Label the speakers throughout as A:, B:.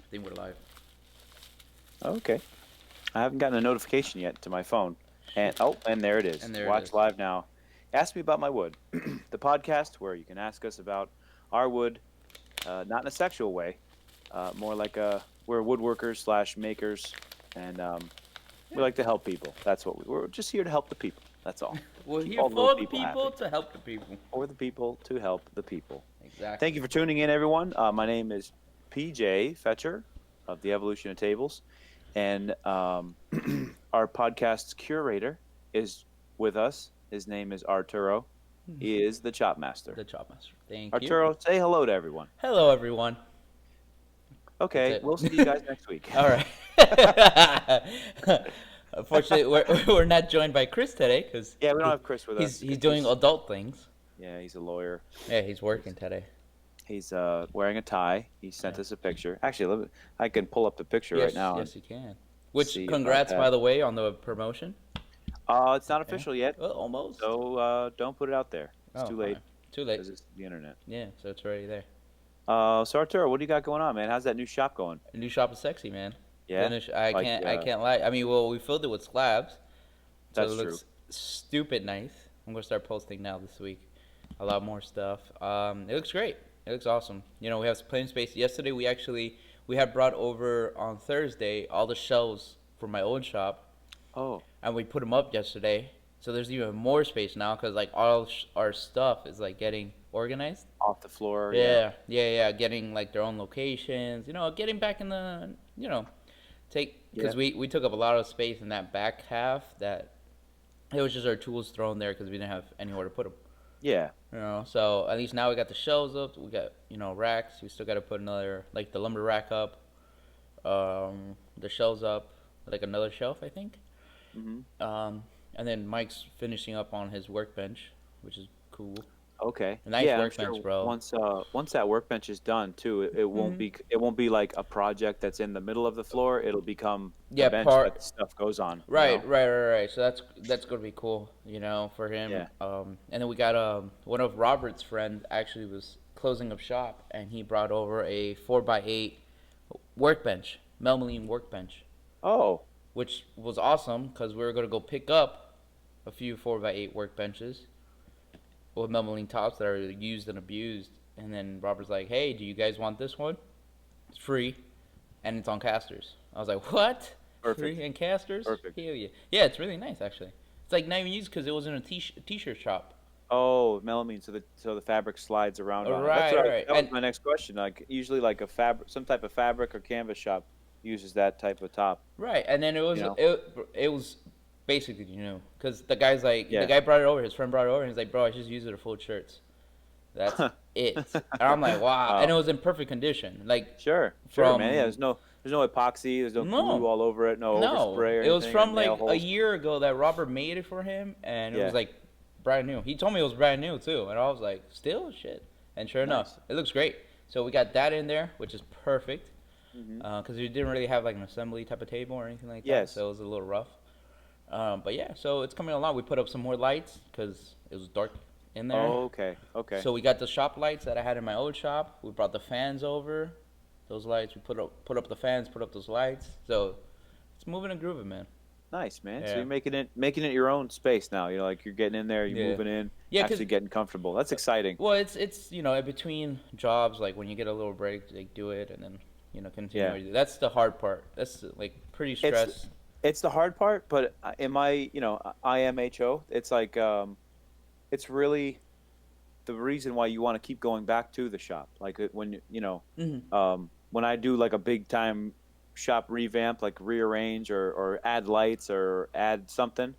A: I think we're live.
B: Okay. I haven't gotten a notification yet to my phone.
A: Shoot.
B: And there it is.
A: And there it
B: Watch
A: is.
B: live now. Ask me about my wood. The podcast where you can ask us about our wood, not in a sexual way, more like we're woodworkers slash makers, and we
A: Yeah.
B: like to help people. That's what we're just here to help the people. That's all.
A: We're
B: Keep
A: here
B: all the little
A: for the
B: people
A: people
B: happy.
A: to help the people.
B: For the people to help the people. Thank
A: Exactly.
B: you for tuning in, everyone. My name is PJ Fetcher of the Evolution of Tables, and our podcast's curator is with us. His name is Arturo. He is the Chop Master.
A: The Chop Master. Thank you.
B: Arturo, say hello to everyone.
A: Hello, everyone. That's
B: Okay,
A: it.
B: we'll see you guys next week.
A: All right. Unfortunately, we're not joined by Chris today because
B: Yeah, we don't have Chris with us.
A: he's doing adult things.
B: Yeah, he's a lawyer.
A: Yeah, he's working today.
B: He's wearing a tie. He sent
A: Yeah.
B: us a picture. Actually, I can pull up the picture
A: Yes,
B: right now.
A: yes, you can. Which,
B: see about
A: congrats,
B: that.
A: by the way, on the promotion.
B: It's not
A: Yeah.
B: official yet,
A: Well, almost.
B: so don't put it out there. It's
A: Oh,
B: too late
A: fine. Too late.
B: because it's the internet.
A: Yeah, so it's already there.
B: So Arturo, what do you got going on, man? How's that new shop going?
A: The new shop is sexy, man.
B: Yeah,
A: Finish. I
B: like,
A: can't lie. I mean, well, we filled it with slabs, so
B: that's
A: it looks stupid nice. I'm gonna start posting now this week. A lot more stuff. It looks great. It looks awesome. You know, we have plenty of space. Yesterday, we had brought over on Thursday all the shelves from my old shop,
B: Oh,
A: and we put them up yesterday. So there's even more space now because like all our stuff is like getting organized.
B: off the floor.
A: Yeah. Getting like their own locations. You know, getting back in the take
B: Yeah.
A: because we took up a lot of space in that back half that it was just our tools thrown there because we didn't have anywhere to put them.
B: Yeah.
A: You know, so at least now we got the shelves up. We got racks. We still got to put another like the lumber rack up. The shelves up, like another shelf I think.
B: Hmm.
A: And then Mike's finishing up on his workbench, which is cool.
B: Okay.
A: A nice
B: Yeah, I'm
A: workbench,
B: sure
A: bro.
B: once that workbench is done too,
A: Hmm.
B: it won't be like a project that's in the middle of the floor. It'll become a
A: Yeah,
B: bench that the
A: part.
B: stuff goes on. You
A: Right,
B: know?
A: right, right, right. So that's gonna be cool, for him.
B: Yeah.
A: And then we got one of Robert's friends actually was closing up shop, and he brought over a 4x8 workbench, Melmeline workbench,
B: Oh,
A: which was awesome because we were gonna go pick up a few 4x8 workbenches with Melmeline tops that are used and abused. And then Robert's like, "Hey, do you guys want this one? It's free, and it's on casters." I was like, "What?
B: perfect.
A: Free and casters?
B: Perfect.
A: Hell yeah! Yeah, it's really nice actually. It's like not even used because it was in a t-shirt shop.
B: Oh, melamine. So the fabric slides around on it.
A: Right, right,
B: That was
A: and
B: my next question. Like usually like a fabric, some type of fabric or canvas shop uses that type of top.
A: right, and then it was
B: You know?
A: it was basically because the guy's like the
B: Yeah.
A: guy brought it over, his friend brought it over, and he's like, "Bro, I just use it to fold shirts. That's it." And I'm like, "Wow!" And it
B: Wow.
A: was in perfect condition, like
B: Sure, man. Yeah,
A: from
B: there's no epoxy, there's no glue
A: no.
B: all over it, no
A: No,
B: overspray or
A: it was
B: anything, or
A: from
B: nail
A: like a
B: holes.
A: year ago that Robert made it for him, and it was
B: Yeah,
A: like brand new. He told me it was brand new too, and I was like, still shit. And sure enough,
B: nice.
A: it looks great. So we got that in there, which is perfect,
B: Hmm.
A: because we didn't really have like an assembly type of table or anything like that,
B: Yes.
A: so it was a little rough. But yeah, so it's coming along. We put up some more lights because it was dark in there.
B: Oh, okay. Okay.
A: So we got the shop lights that I had in my old shop. We brought the fans over. Those lights, we put up the fans, put up those lights. So it's moving and grooving, man.
B: Nice, man. So
A: Yeah.
B: you're making it your own space now. You know, like you're getting in there, you're
A: Yeah.
B: moving in,
A: Yeah, cause
B: actually getting comfortable. That's exciting.
A: well, it's in between jobs, like when you get a little break, like do it and then continue.
B: Yeah.
A: What you do. That's the hard part. That's like pretty
B: It's
A: stress.
B: it's the hard part, but in my, IMHO, it's like it's really the reason why you want to keep going back to the shop. Like
A: Hmm.
B: when I do like a big time shop revamp, like rearrange or add lights or add something,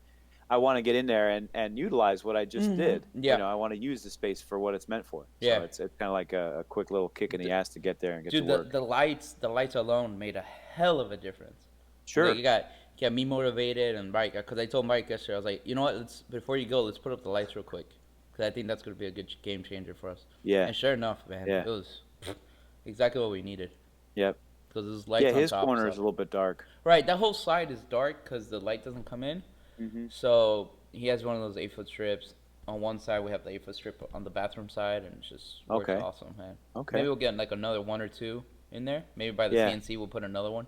B: I want to get in there and utilize what I just
A: Hmm.
B: did.
A: Yeah,
B: I want to use the space for what it's meant for. So
A: yeah.
B: it's kind of like a quick little kick in
A: D-
B: the ass to get there and get to
A: Dude,
B: work.
A: the lights alone made a hell of a difference. Like
B: Sure.
A: you got me motivated and Mike, because I told Mike yesterday, I was like, you know what? Let's before you go, let's put up the lights real quick, because I think that's gonna be a good game changer for us.
B: Yeah.
A: And sure enough, man,
B: Yeah.
A: it was exactly what we needed.
B: Yep.
A: Because there's
B: Yeah.
A: lights on
B: His
A: top and
B: corner is
A: stuff.
B: a little bit dark.
A: Right, that whole side is dark because the light doesn't come in.
B: Hmm.
A: So he has one of those 8 foot strips. On one side, we have the 8 foot strip on the bathroom side, and it just works
B: Okay.
A: awesome, man. Maybe
B: Okay.
A: we'll get like another one or two. in there. Maybe by the
B: Yeah.
A: CNC we'll put another one.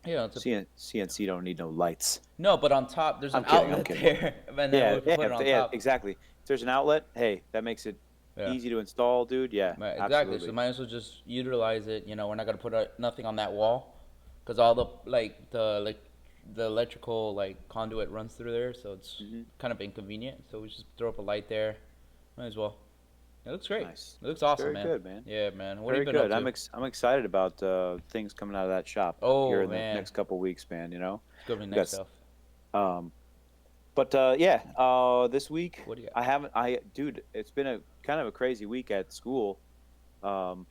A: Yeah, it's a,
B: CNC don't need no lights.
A: no, but on top there's
B: I'm
A: an
B: kidding. I'm
A: outlet
B: kidding.
A: there, and then
B: Yeah,
A: we can put it on top.
B: exactly. If there's an outlet, hey, that makes it
A: Yeah.
B: easy to install, dude. Yeah,
A: Right, exactly.
B: absolutely.
A: So might as well just utilize it. You know, we're not gonna put nothing on that wall, because all the the electrical like conduit runs through there, so it's
B: Mhm.
A: kind of inconvenient. So we just throw up a light there. Might as well. It looks great.
B: Nice.
A: It looks awesome,
B: Very
A: man.
B: good, man.
A: Yeah, man. What
B: Very
A: have you been
B: good.
A: up to?
B: I'm excited about things coming out of that shop
A: Oh,
B: here in the
A: man.
B: next couple weeks, man. You know.
A: It's gonna be
B: We
A: next
B: got
A: stuff.
B: Um, but this week
A: What do you got?
B: I haven't. Dude, it's been a kind of a crazy week at school. Um,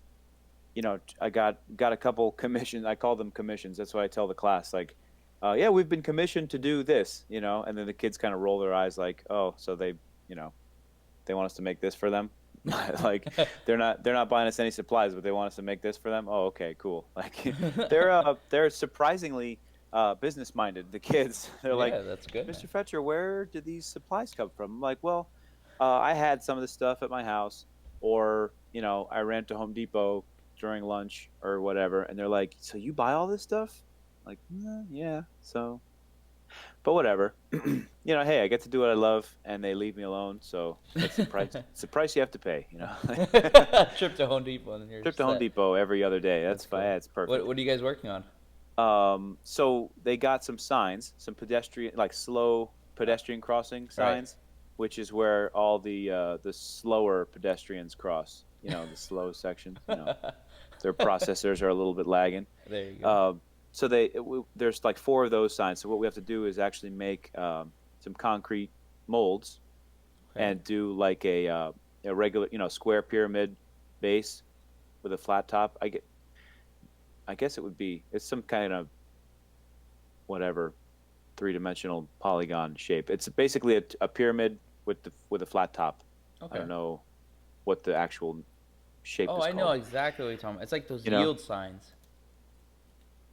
B: you know, I got a couple commissions. I call them commissions. That's what I tell the class. Like, yeah, we've been commissioned to do this. You know, and then the kids kind of roll their eyes, like, oh, so they, you know, they want us to make this for them. Like, they're not buying us any supplies, but they want us to make this for them. Oh, okay, cool. Like, they're surprisingly business minded. The kids, they're like,
A: Yeah, that's good.
B: Mr. Fetcher, where did these supplies come from? I'm like, well, I had some of the stuff at my house, or you know, I ran to Home Depot during lunch or whatever, and they're like, so you buy all this stuff? Like, yeah. So, but whatever. You know, hey, I get to do what I love, and they leave me alone. So it's the price. It's the price you have to pay. You know.
A: Trip to Home Depot and then you're
B: Trip to Home
A: set.
B: Depot every other day. That's
A: That's
B: fine.
A: cool.
B: Yeah, it's perfect.
A: What are you guys working on?
B: So they got some signs, some pedestrian, like slow pedestrian crossing signs, which is where all the slower pedestrians cross. You know, the slow sections. You know, their processors are a little bit lagging.
A: There you go.
B: So there's like 4 of those signs. So what we have to do is actually make some concrete molds
A: Okay.
B: and do like a regular, you know, square pyramid base with a flat top. I guess it's some kind of whatever 3-dimensional polygon shape. It's basically a pyramid with a flat top.
A: Okay.
B: I don't know what the actual shape
A: Oh,
B: is
A: I
B: called.
A: know exactly what you're talking about. It's like those
B: You know?
A: yield signs.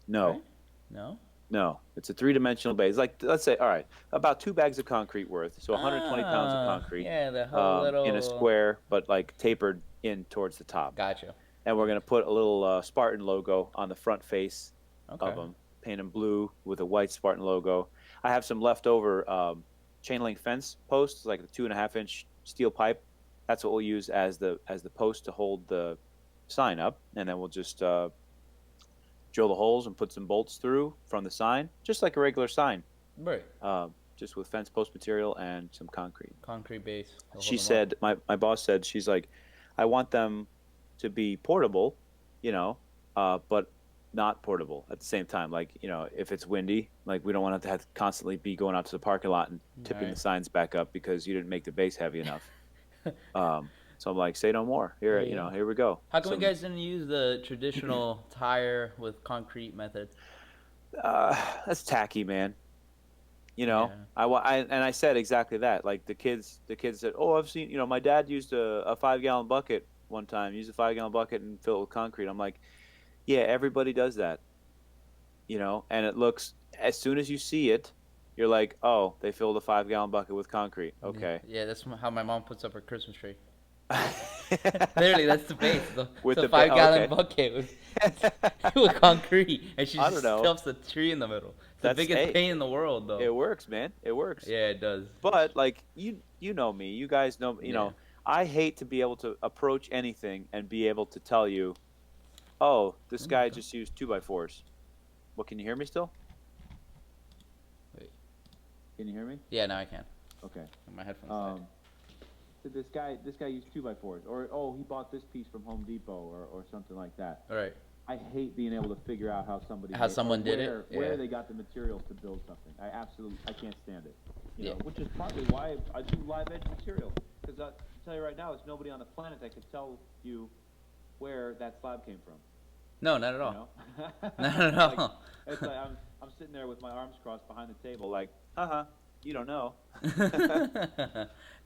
B: No.
A: Right? No?
B: No, it's a 3-dimensional base. Like, let's say, all right, about 2 bags of concrete worth, so 120 pounds of concrete
A: Yeah, the whole little.
B: in a square, but like tapered in towards the top.
A: Gotcha.
B: And we're gonna put a little Spartan logo on the front face
A: Okay.
B: of them, paint them blue with a white Spartan logo. I have some leftover chain link fence posts, like the 2.5-inch steel pipe. That's what we'll use as the post to hold the sign up, and then we'll just drill the holes and put some bolts through from the sign, just like a regular sign,
A: Right.
B: just with fence post material and some concrete.
A: Concrete base. They'll
B: She
A: hold 'em up.
B: said, my boss said, she's like, I want them to be portable, you know, but not portable at the same time. Like, you know, if it's windy, like we don't want to have to constantly be going out to the parking lot and tipping the
A: Right.
B: signs back up because you didn't make the base heavy enough. So I'm like, say no more. Here, you know, here we go.
A: How come
B: Some-
A: you guys didn't use the traditional tire with concrete method?
B: That's tacky, man. You know,
A: Yeah.
B: I said exactly that. Like the kids said, oh, I've seen, you know, my dad used a 5-gallon bucket one time, used a 5-gallon bucket and fill it with concrete. I'm like, yeah, everybody does that. You know, and it looks, as soon as you see it, you're like, oh, they filled a 5-gallon bucket with concrete. Okay.
A: Yeah, that's how my mom puts up her Christmas tree. Literally, that's the base.
B: With
A: It's a
B: the ba-
A: 5-gallon
B: okay.
A: bucket with concrete, and she
B: I
A: just
B: don't know.
A: stuffs the tree in the middle. It's the
B: That's-
A: biggest
B: hey.
A: pain in the world, though.
B: It works, man. It works.
A: Yeah, it does.
B: But like you know me. You guys know, you
A: Yeah.
B: know, I hate to be able to approach anything and be able to tell you, oh, this guy just used 2x4s. What, can you hear me still?
A: Wait.
B: Can you hear me?
A: Yeah, now I can.
B: Okay.
A: My headphones died.
B: So this guy used 2x4s, or oh, he bought this piece from Home Depot, or something like that.
A: All right.
B: I hate being able to figure out how somebody
A: How someone did it?
B: where
A: Yeah.
B: they got the materials to build something. I can't stand it. You
A: Yeah.
B: know, which is partly why I do live edge material, because I tell you right now, there's nobody on the planet that can tell you where that slab came from.
A: No, not at
B: You
A: all.
B: know?
A: Not at all.
B: It's like I'm sitting there with my arms crossed behind the table, like, you don't know.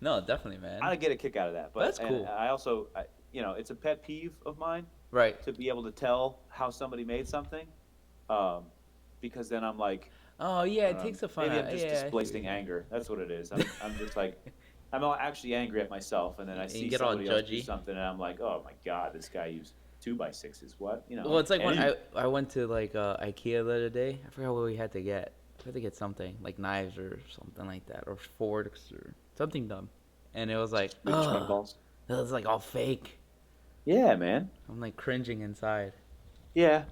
A: No, definitely, man.
B: I get a kick out of that. But
A: That's cool.
B: And I also, you know, it's a pet peeve of mine
A: Right.
B: to be able to tell how somebody made something, because then I'm like,
A: Oh yeah, it takes the fun
B: maybe
A: out.
B: I'm just
A: Yeah, I see
B: displacing
A: what you mean.
B: anger. That's what it is. I'm just like, I'm actually angry at myself, and then I
A: And
B: see
A: you get all
B: somebody else do
A: judgy.
B: something, and I'm like, oh my god, this guy used 2x6s. What,
A: Well, it's like when
B: any
A: I went to like IKEA the other day. I forgot what we had to get. We had to get something like knives or something like that, or forks or something dumb. And it was like,
B: Swedish meatballs.
A: it was like all fake.
B: Yeah, man.
A: I'm like cringing inside.
B: Yeah.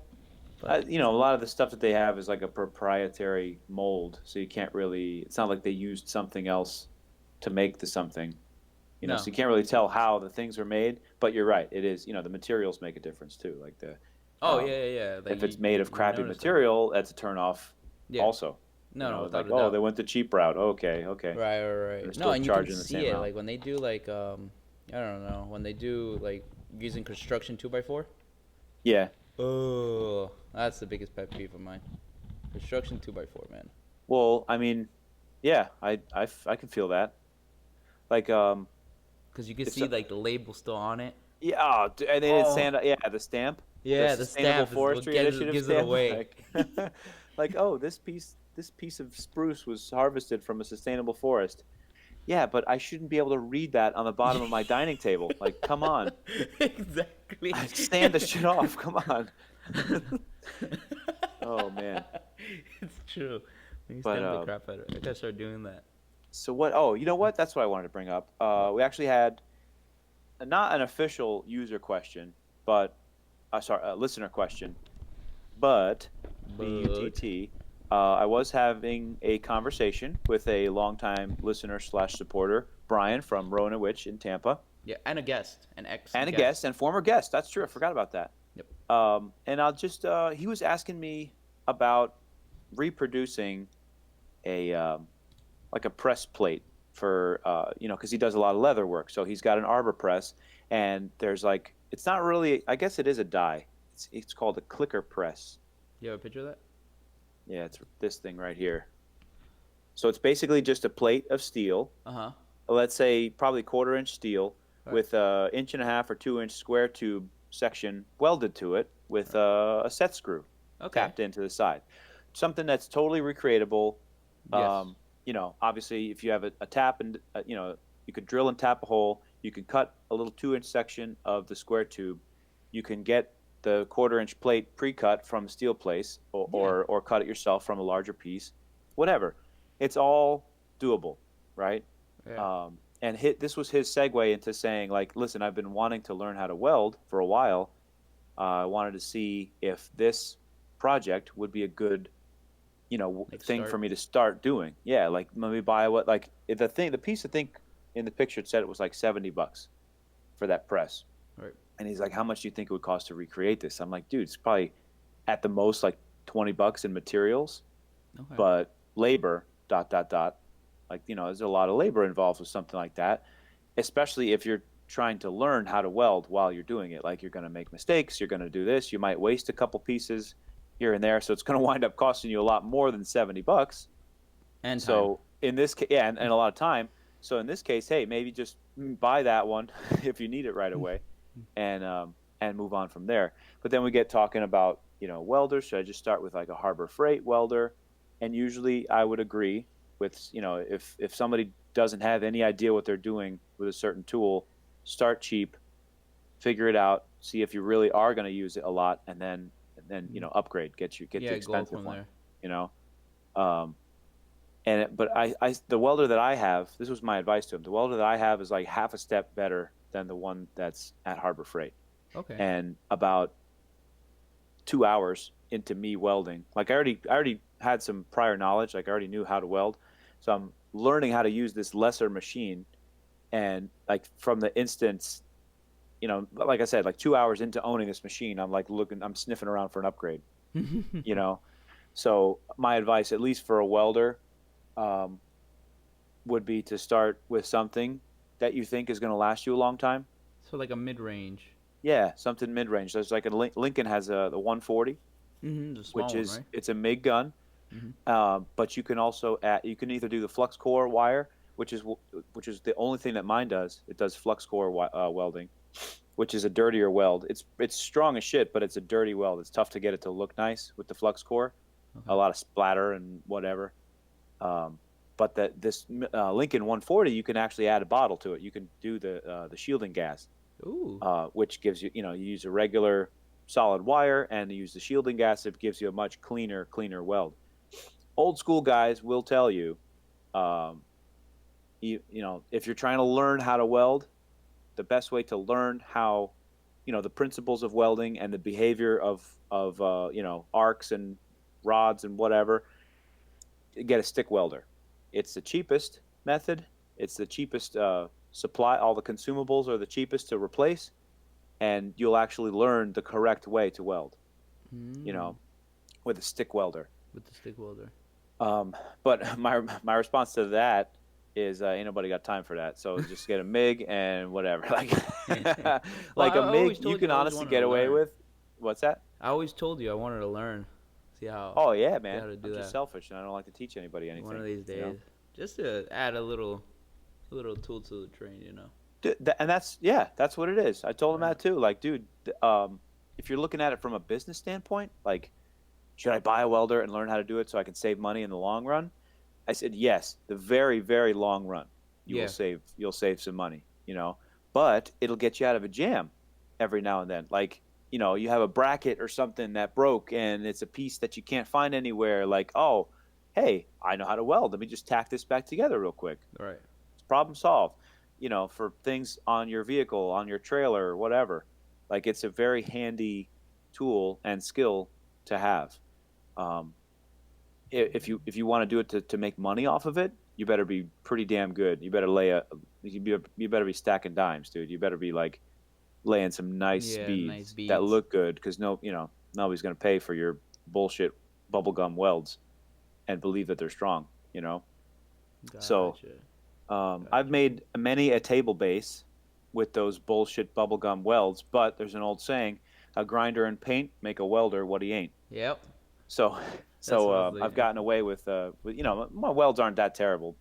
A: But
B: A lot of the stuff that they have is like a proprietary mold, so you can't really. It's not like they used something else to make the something.
A: no.
B: So you can't really tell how the things were made. But you're right. It is. The materials make a difference too. Like
A: Oh
B: um,
A: yeah, yeah, yeah. Like
B: if it's made of
A: you
B: crappy
A: notice that.
B: material, that's a turnoff.
A: Yeah.
B: Also,
A: No, no,
B: it's like,
A: without a
B: oh, they
A: doubt.
B: went the cheap route. Okay, okay.
A: Right, right,
B: They're
A: right. No,
B: still
A: and you can
B: charging the
A: see
B: same
A: it
B: amount.
A: like when they do like I don't know, when they do like using construction 2x4.
B: Yeah.
A: Oh, that's the biggest pet peeve of mine. Construction 2x4, man.
B: Well, I mean, yeah, I can feel that. Like,
A: Because you can
B: if
A: see
B: so,
A: like the label still on it.
B: yeah, and they did
A: Oh,
B: sand. Yeah, the stamp, the
A: yeah, the
B: Sustainable
A: stamp is what
B: Forestry Initiative
A: gives it
B: stamp.
A: away.
B: Like, oh, this piece of spruce was harvested from a sustainable forest. Yeah, but I shouldn't be able to read that on the bottom of my dining table. Like, come on,
A: Exactly.
B: stand the shit off. Come on. Oh man.
A: It's true. We
B: But
A: stamp the crap out of it. I gotta start doing that.
B: so what? Oh, you know what? That's what I wanted to bring up.
A: What?
B: We actually had not an official user question, but sorry, a listener question. But
A: But
B: BUTT, I was having a conversation with a longtime listener slash supporter, Brian from Rona Witch in Tampa,
A: yeah, and a guest, an ex
B: and a
A: guest.
B: guest and former guest. That's true. I forgot about that.
A: Yep.
B: And I'll just he was asking me about reproducing a like a press plate for because he does a lot of leather work. So he's got an arbor press, and there's like it's not really. I guess it is a die. It's called a clicker press.
A: You have a picture of that?
B: Yeah, it's this thing right here. So it's basically just a plate of steel.
A: Uh huh.
B: Let's say probably 1/4 inch steel
A: Right.
B: with a 1.5 or 2 inch square tube section welded to it with a set screw
A: Okay.
B: tapped into the side. Something that's totally recreatable.
A: Yes.
B: Obviously, if you have a tap and you could drill and tap a hole. You can cut a little 2 inch section of the square tube. You can get the 1/4 inch plate pre-cut from a steel place, or cut it yourself from a larger piece. Whatever, it's all doable, right?
A: Yeah.
B: And this was his segue into saying, like, listen, I've been wanting to learn how to weld for a while. I wanted to see if this project would be a good
A: Like
B: thing
A: start.
B: for me to start doing. Yeah, like maybe buy the piece. I think in the picture it said it was like $70 for that press.
A: Right.
B: And he's like, how much do you think it would cost to recreate this? I'm like, dude, it's probably at the most like $20 in materials,
A: Okay.
B: but labor dot dot dot. Like, there's a lot of labor involved with something like that, especially if you're trying to learn how to weld while you're doing it. Like, you're going to make mistakes, you're going to do this, you might waste a couple pieces here and there, so it's going to wind up costing you a lot more than $70.
A: And time.
B: So in this case, yeah, and a lot of time. So in this case, hey, maybe just buy that one if you need it right away, and move on from there. But then we get talking about welders. Should I just start with like a Harbor Freight welder? And usually I would agree with if somebody doesn't have any idea what they're doing with a certain tool, start cheap, figure it out, see if you really are going to use it a lot, and then upgrade, get the
A: go
B: expensive
A: from
B: one.
A: there.
B: But the welder that I have, this was my advice to him. The welder that I have is like half a step better than the one that's at Harbor Freight.
A: Okay.
B: And about 2 hours into me welding, like I already had some prior knowledge, like I already knew how to weld, so I'm learning how to use this lesser machine, and like from the instance, like I said, like 2 hours into owning this machine, I'm sniffing around for an upgrade. So my advice, at least for a welder, would be to start with something that you think is going to last you a long time.
A: So like a mid-range.
B: Yeah, something mid-range. There's like Lincoln has the 140,
A: The small
B: which
A: one,
B: is
A: right?
B: it's a MIG gun, but you can also you can either do the flux core wire, which is the only thing that mine does. It does flux core welding, which is a dirtier weld. It's strong as shit, but it's a dirty weld. It's tough to get it to look nice with the flux core.
A: Okay.
B: A lot of splatter and whatever. But this Lincoln 140, you can actually add a bottle to it. You can do the shielding gas.
A: Ooh.
B: which gives you, you use a regular solid wire and you use the shielding gas. It gives you a much cleaner weld. Old school guys will tell you, um, if you're trying to learn how to weld, the best way to learn how, the principles of welding and the behavior of arcs and rods and whatever, get a stick welder. It's the cheapest method. It's the cheapest supply. All the consumables are the cheapest to replace, and you'll actually learn the correct way to weld. You
A: Mm.
B: know, with a stick welder.
A: With the stick welder.
B: But my response to that is ain't nobody got time for that. So just get a MIG and whatever. Like
A: Well,
B: like
A: I
B: a
A: always
B: MIG, you
A: told you
B: can
A: I always
B: honestly
A: wanted
B: get
A: to
B: away
A: learn.
B: with. What's that?
A: I always told you I wanted to learn.
B: Oh yeah,
A: See
B: man.
A: how to
B: I'm
A: do
B: just
A: that
B: selfish and I don't like to teach anybody
A: one
B: anything.
A: of these
B: You know.
A: days. Just to add a little tool to the train, you know.
B: And that's what it is. I told him
A: Right.
B: that too. Like, dude, if you're looking at it from a business standpoint, like, should I buy a welder and learn how to do it so I can save money in the long run? I said yes. The very, very long run,
A: Yeah.
B: you'll save some money, but it'll get you out of a jam every now and then. Like, you have a bracket or something that broke and it's a piece that you can't find anywhere. Like, oh, hey, I know how to weld. Let me just tack this back together real quick.
A: Right.
B: Problem solved. For things on your vehicle, on your trailer, whatever. Like, it's a very handy tool and skill to have. Um, if you want to do it to make money off of it, you better be pretty damn good. You better you better be stacking dimes, dude. You better be like laying some nice
A: Yeah, nice
B: beads that
A: beads.
B: look good, because nobody's gonna pay for your bullshit bubblegum welds and believe that they're strong. So
A: Gotcha.
B: I've
A: Gotcha.
B: made many a table base with those bullshit bubblegum welds, but there's an old saying: a grinder and paint make a welder what he ain't.
A: Yep.
B: So,
A: That's
B: I've
A: lovely.
B: gotten away with my welds aren't that terrible,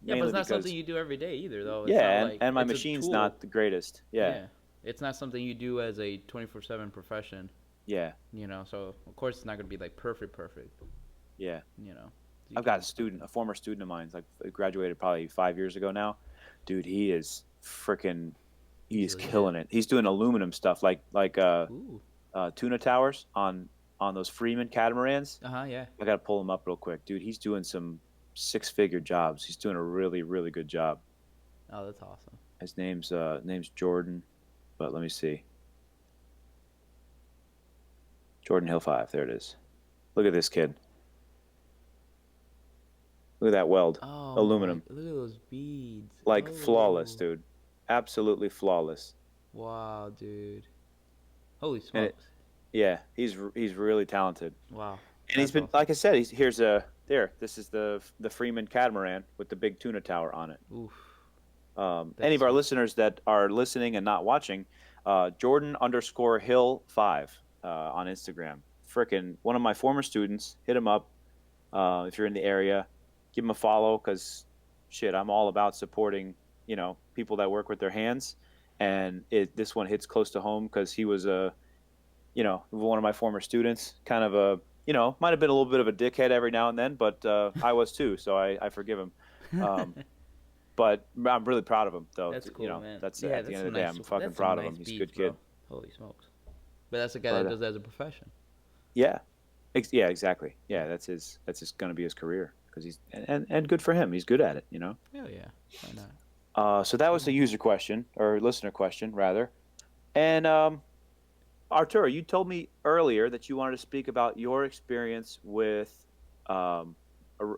A: Yeah, but
B: mainly
A: it's not something
B: because
A: you do every day either, though. It's not
B: yeah, and
A: like
B: and my
A: it's a
B: machine's
A: tool.
B: not the greatest. Yeah,
A: Yeah. It's not something you do as a 24/7 profession,
B: yeah,
A: So of course it's not gonna be like perfect,
B: yeah.
A: you know. You
B: I've got
A: can.
B: a former student of mine, like graduated probably 5 years ago now. Dude, he is freaking,
A: He's
B: he's
A: legit.
B: killing it. He's doing aluminum stuff
A: Ooh.
B: tuna towers on those Freeman catamarans.
A: Uh huh. Yeah.
B: I gotta pull him up real quick, dude. He's doing some six-figure jobs. He's doing a really, really good job.
A: Oh, that's awesome.
B: His name's Jordan, but let me see. Jordan Hill 5. There it is. Look at this kid. Look at that weld.
A: Oh my!
B: Aluminum.
A: Look at those beads.
B: Like flawless,
A: Oh.
B: dude. Absolutely flawless.
A: Wow, dude. Holy
B: And
A: smokes.
B: yeah, he's really talented.
A: Wow.
B: And he's
A: That's
B: been,
A: awesome.
B: like I said, here's a there. This is the Freeman catamaran with the big tuna tower on it.
A: Oof.
B: Any
A: That's
B: of our
A: sweet.
B: listeners that are listening and not watching, Jordan_Hill5 on Instagram. Frickin' one of my former students. Hit him up if you're in the area. Give him a follow, because shit, I'm all about supporting people that work with their hands, and this one hits close to home because he was one of my former students. Kind of might have been a little bit of a dickhead every now and then, but I was too, so I forgive him. Um, but I'm really proud of him, though.
A: That's cool, man.
B: That's
A: Yeah,
B: at the
A: that's
B: end
A: some
B: of the day,
A: nice.
B: I'm fucking
A: That's some
B: proud of
A: nice
B: him. He's a
A: beads,
B: good kid.
A: bro. Holy smokes. But that's the guy that
B: But
A: does that as a profession.
B: yeah, yeah, exactly. Yeah, that's gonna be his career, because and good for him. He's good at it.
A: Hell yeah. Why not?
B: So that was the
A: Cool.
B: user question, or listener question rather. And Arturo, you told me earlier that you wanted to speak about your experience with a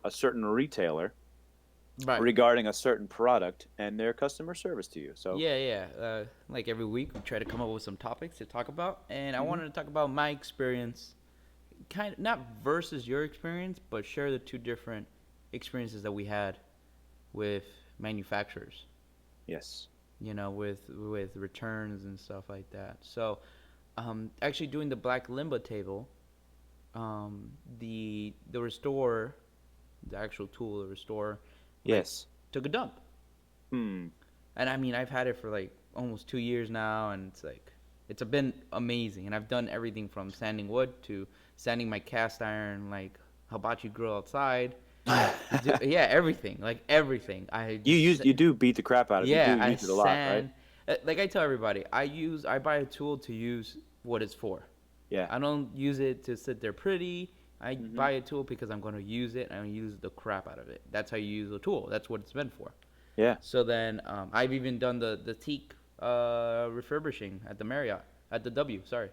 B: certain retailer
A: Right.
B: regarding a certain product and their customer service to you. So,
A: Yeah, yeah. Like every week, we try to come up with some topics to talk about, and I
B: hmm
A: wanted to talk about my experience, kind of not versus your experience, but share the two different experiences that we had with manufacturers.
B: yes,
A: With returns and stuff like that. So, actually doing the Black Limbo table, the restore, the actual tool, the restore, like
B: yes,
A: took a dump.
B: hmm,
A: And I mean, I've had it for like almost 2 years now, and it's been amazing. And I've done everything from sanding wood to sanding my cast iron, like hibachi grill outside. Yeah, everything, like everything. I just
B: you do beat the crap out of it. You
A: yeah,
B: do
A: I
B: use it a lot, right?
A: sand. Like I tell everybody, I buy a tool to use what it's for.
B: Yeah.
A: I don't use it to sit there pretty. I
B: Mm-hmm.
A: buy a tool because I'm going to use it and I'm going to use the crap out of it. That's how you use a tool. That's what it's meant for.
B: Yeah.
A: So then I've even done the teak refurbishing at the Marriott, at the W, sorry.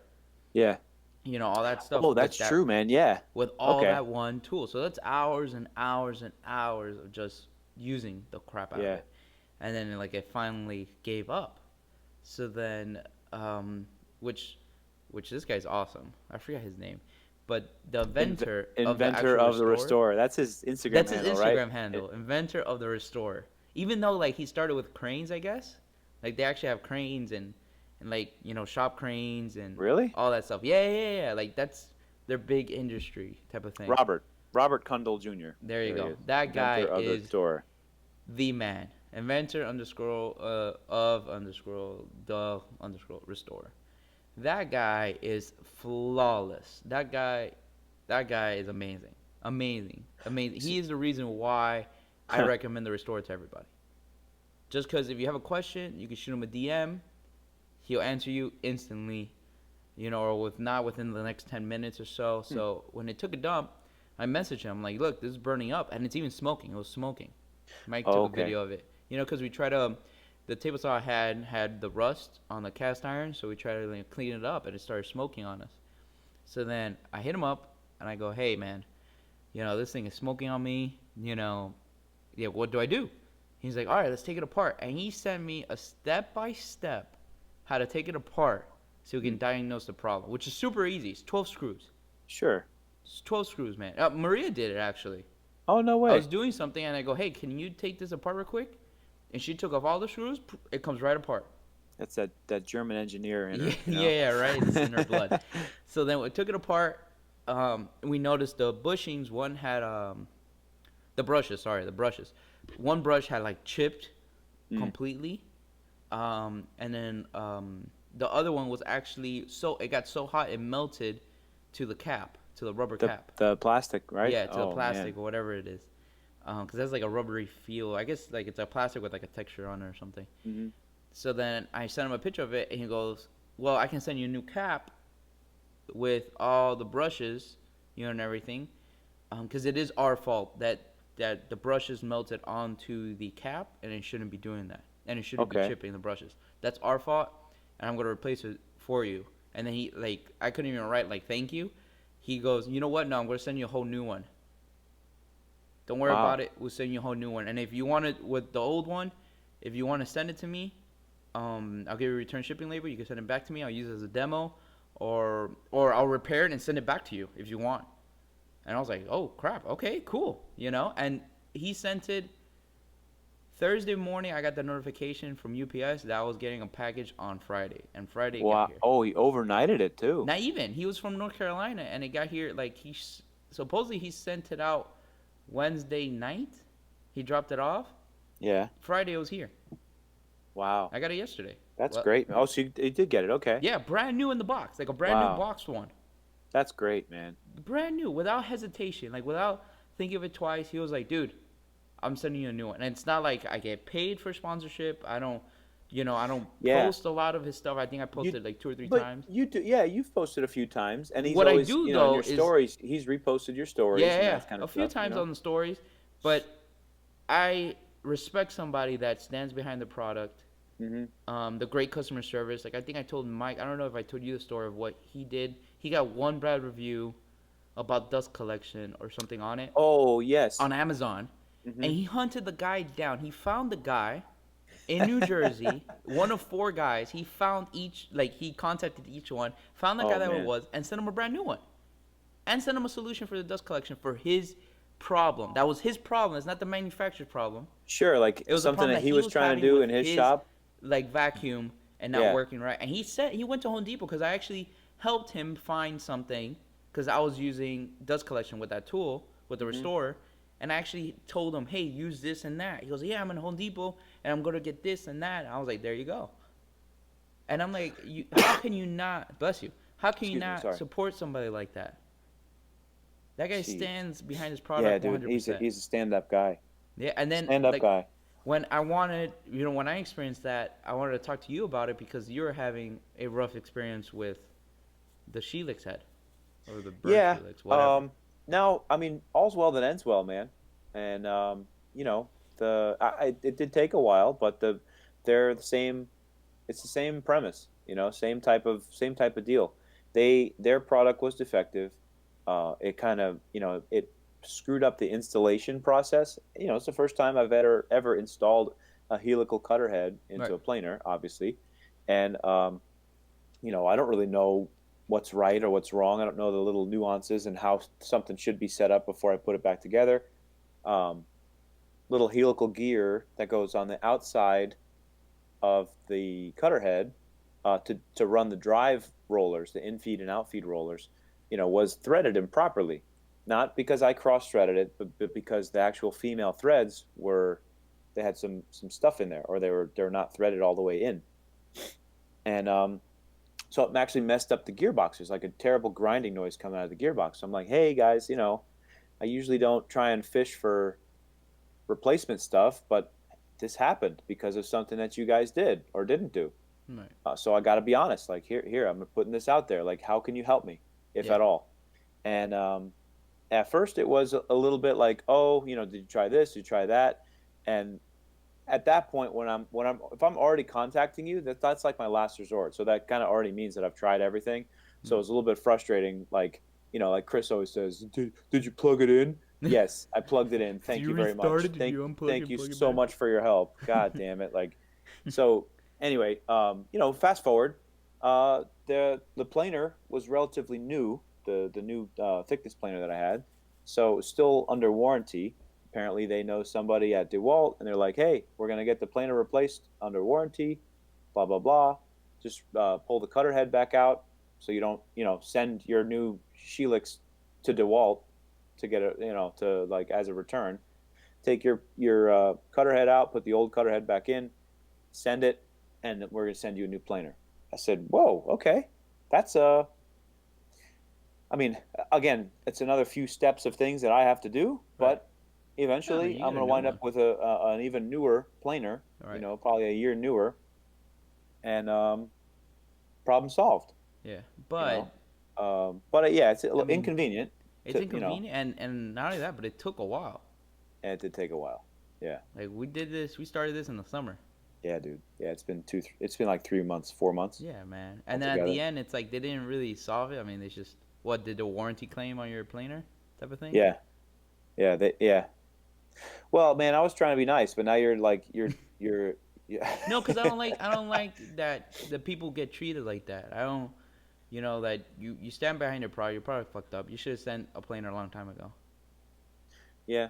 B: Yeah.
A: You know, all that stuff.
B: Oh,
A: with
B: that's
A: that,
B: true, man. Yeah.
A: with all
B: Okay.
A: that one tool. So that's hours and hours and hours of just using the crap out of
B: Yeah.
A: it. And then like it finally gave up. So then which this guy's awesome. I forgot his name. But the inventor
B: Inventor
A: of
B: of the Restorer. That's his Instagram
A: That's
B: handle,
A: his
B: right?
A: Instagram handle. Inventor of the Restorer. Even though like he started with cranes, I guess. Like they actually have cranes and like, you know, shop cranes and
B: Really?
A: all that stuff. Yeah. Like that's their big industry type of thing.
B: Robert Kundle Jr.
A: There you
B: he
A: go.
B: is.
A: That guy
B: Inventor of the
A: is
B: Restorer.
A: the man. Inventor underscore of underscore the underscore restorer. That guy is flawless. That guy is amazing. Amazing. He is the reason why I recommend the Restorer to everybody. Just because if you have a question, you can shoot him a DM. He'll answer you instantly, you know, or not within the next 10 minutes or so. So when it took a dump, I messaged him. I'm like, look, this is burning up. And it's even smoking. It was smoking. Mike took a video of it. You know, because we tried to, the table saw had the rust on the cast iron. So we tried to like, clean it up and it started smoking on us. So then I hit him up and I go, hey, man, you know, this thing is smoking on me. You know, yeah, what do I do? He's like, all right, let's take it apart. And he sent me a step-by-step how to take it apart so we can diagnose the problem, which is super easy. It's 12 screws.
B: Sure.
A: It's 12 screws, man. Maria did it, actually.
B: Oh, no way.
A: I was doing something, and I go, hey, can you take this apart real quick? And she took off all the screws. It comes right apart.
B: That's that German engineer in her.
A: Yeah,
B: you know?
A: yeah, right. It's in her blood. So then we took it apart. We noticed the bushings. One had the brushes. One brush had like chipped completely, and then the other one was actually it got so hot it melted to the cap, to the rubber cap.
B: The plastic, right?
A: Yeah, to the plastic
B: man.
A: or whatever it is, because it has like a rubbery feel. I guess like it's a plastic with like a texture on it or something.
B: Mm-hmm.
A: So then I sent him a picture of it, and he goes, well, I can send you a new cap with all the brushes, you know, and everything, because it is our fault that the brushes melted onto the cap, and it shouldn't be doing that, and it shouldn't be chipping the brushes. That's our fault, and I'm going to replace it for you. And then he, like, I couldn't even write, like, thank you. He goes, you know what? No, I'm going to send you a whole new one. Don't worry about it. We'll send you a whole new one. And if you want it with the old one, if you want to send it to me, I'll give you a return shipping label. You can send it back to me. I'll use it as a demo, or I'll repair it and send it back to you if you want. And I was like, oh, crap. Okay, cool. You know, and he sent it Thursday morning. I got the notification from UPS that I was getting a package on Friday. And Friday it got here.
B: Oh, he overnighted it, too.
A: Not even. He was from North Carolina, and it got here, like, supposedly he sent it out Wednesday night. He dropped it off.
B: Yeah.
A: Friday it was here.
B: Wow.
A: I got it yesterday.
B: That's great. Oh, so you did get it. Okay.
A: Yeah, brand new in the box. Like a brand new boxed one.
B: That's great, man.
A: Brand new, without hesitation, like without thinking of it twice. He was like, dude, I'm sending you a new one. And it's not like I get paid for sponsorship. I don't post a lot of his stuff. I think I posted like 2 or 3 times.
B: You do, yeah, you've posted a few times. And he's
A: What
B: always,
A: I do,
B: on
A: though,
B: your stories, he's reposted your stories.
A: Yeah,
B: and that kind of
A: a few
B: stuff,
A: times on the stories. But I respect somebody that stands behind the product.
B: Mm-hmm.
A: The great customer service. Like I think I told Mike. I don't know if I told you the story of what he did. He got one bad review about dust collection or something on it.
B: Oh yes.
A: On Amazon, and he hunted the guy down. He found the guy in New Jersey, one of 4 guys. He found each. Like he contacted each one, found the guy that it was, and sent him a brand new one, and sent him a solution for the dust collection for his problem. That was his problem. It's not the manufacturer's problem.
B: Sure, like
A: it was
B: something that he was trying to do in his shop.
A: Like vacuum and not working right. And he said he went to Home Depot because I actually helped him find something because I was using dust collection with that tool, with the Restorer. And I actually told him, hey, use this and that. He goes, yeah, I'm in Home Depot and I'm going to get this and that. And I was like, there you go. And I'm like, how can you not, bless you, how can you not support somebody like that? That guy stands behind his product 100%.
B: Yeah, dude, he's a stand-up guy.
A: Yeah, and then
B: stand-up guy.
A: when when I experienced that, I wanted to talk to you about it because you were having a rough experience with the Helix head or the burnt
B: Yeah.
A: Helix, whatever.
B: Now, I mean, all's well that ends well, man. And you know, it did take a while, but they're the same. It's the same premise, you know, same type of deal. Their product was defective. It kind of, you know, it screwed up the installation process. You know, it's the first time I've ever installed a helical cutter head into
A: Right.
B: a planer, obviously, and you know, I don't really know what's right or what's wrong. I don't know the little nuances and how something should be set up before I put it back together. Um, Little helical gear that goes on the outside of the cutter head to run the drive rollers, the infeed and outfeed rollers, you know, was threaded improperly. Not because I cross-threaded it, but because the actual female threads they had some stuff in there, or they're not threaded all the way in, and so it actually messed up the gearbox. There's like a terrible grinding noise coming out of the gearbox. So I'm like, hey guys, you know, I usually don't try and fish for replacement stuff, but this happened because of something that you guys did or didn't do.
A: Right.
B: So I got to be honest. Like here, I'm putting this out there. Like, how can you help me, if
A: Yeah.
B: at all? And at first, it was a little bit like, oh, you know, did you try this? Did you try that? And at that point, if I'm already contacting you, that's like my last resort. So that kind of already means that I've tried everything. So it's a little bit frustrating. Like, you know, like Chris always says, did you plug it in? Yes, I plugged it in.
A: Did
B: Thank
A: you
B: you very
A: restart
B: much.
A: it? Did you unplug
B: Thank
A: and
B: you
A: plug it
B: so
A: back?
B: much for your help. God damn it. Like, so anyway, you know, fast forward, the planer was relatively new, the new thickness planer that I had, so it was still under warranty. Apparently, they know somebody at DeWalt, and they're like, "Hey, we're gonna get the planer replaced under warranty, blah blah blah. Just pull the cutter head back out, so you don't, you know, send your new Helix to DeWalt to get a, you know, to like as a return. Take your cutter head out, put the old cutter head back in, send it, and we're gonna send you a new planer." I said, "Whoa, okay, that's I mean, again, it's another few steps of things that I have to do,
A: Right.
B: but
A: No, man,
B: eventually
A: you
B: I'm
A: get a
B: gonna
A: new
B: wind
A: one.
B: up with an even newer planer.
A: All
B: You
A: right.
B: know, probably a year newer, and problem solved.
A: Yeah.
B: You know,
A: But
B: but yeah, it's a
A: I
B: little
A: mean,
B: inconvenient
A: it's
B: to, you know,
A: inconvenient, and not only that, but it took a while.
B: and it did take a while. Yeah,
A: Like we started this in the summer.
B: yeah, dude. Yeah, it's been like 3 months, 4 months
A: Yeah, man. And then at
B: altogether.
A: the end, it's like they didn't really solve it. I mean, they just what did the warranty claim on your planer type of thing.
B: Yeah, yeah. Well, man, I was trying to be nice, but now you're yeah.
A: No, because I don't like that the people get treated like that. I don't, that you stand behind your product. Your product fucked up. You should have sent a planer a long time ago.
B: Yeah.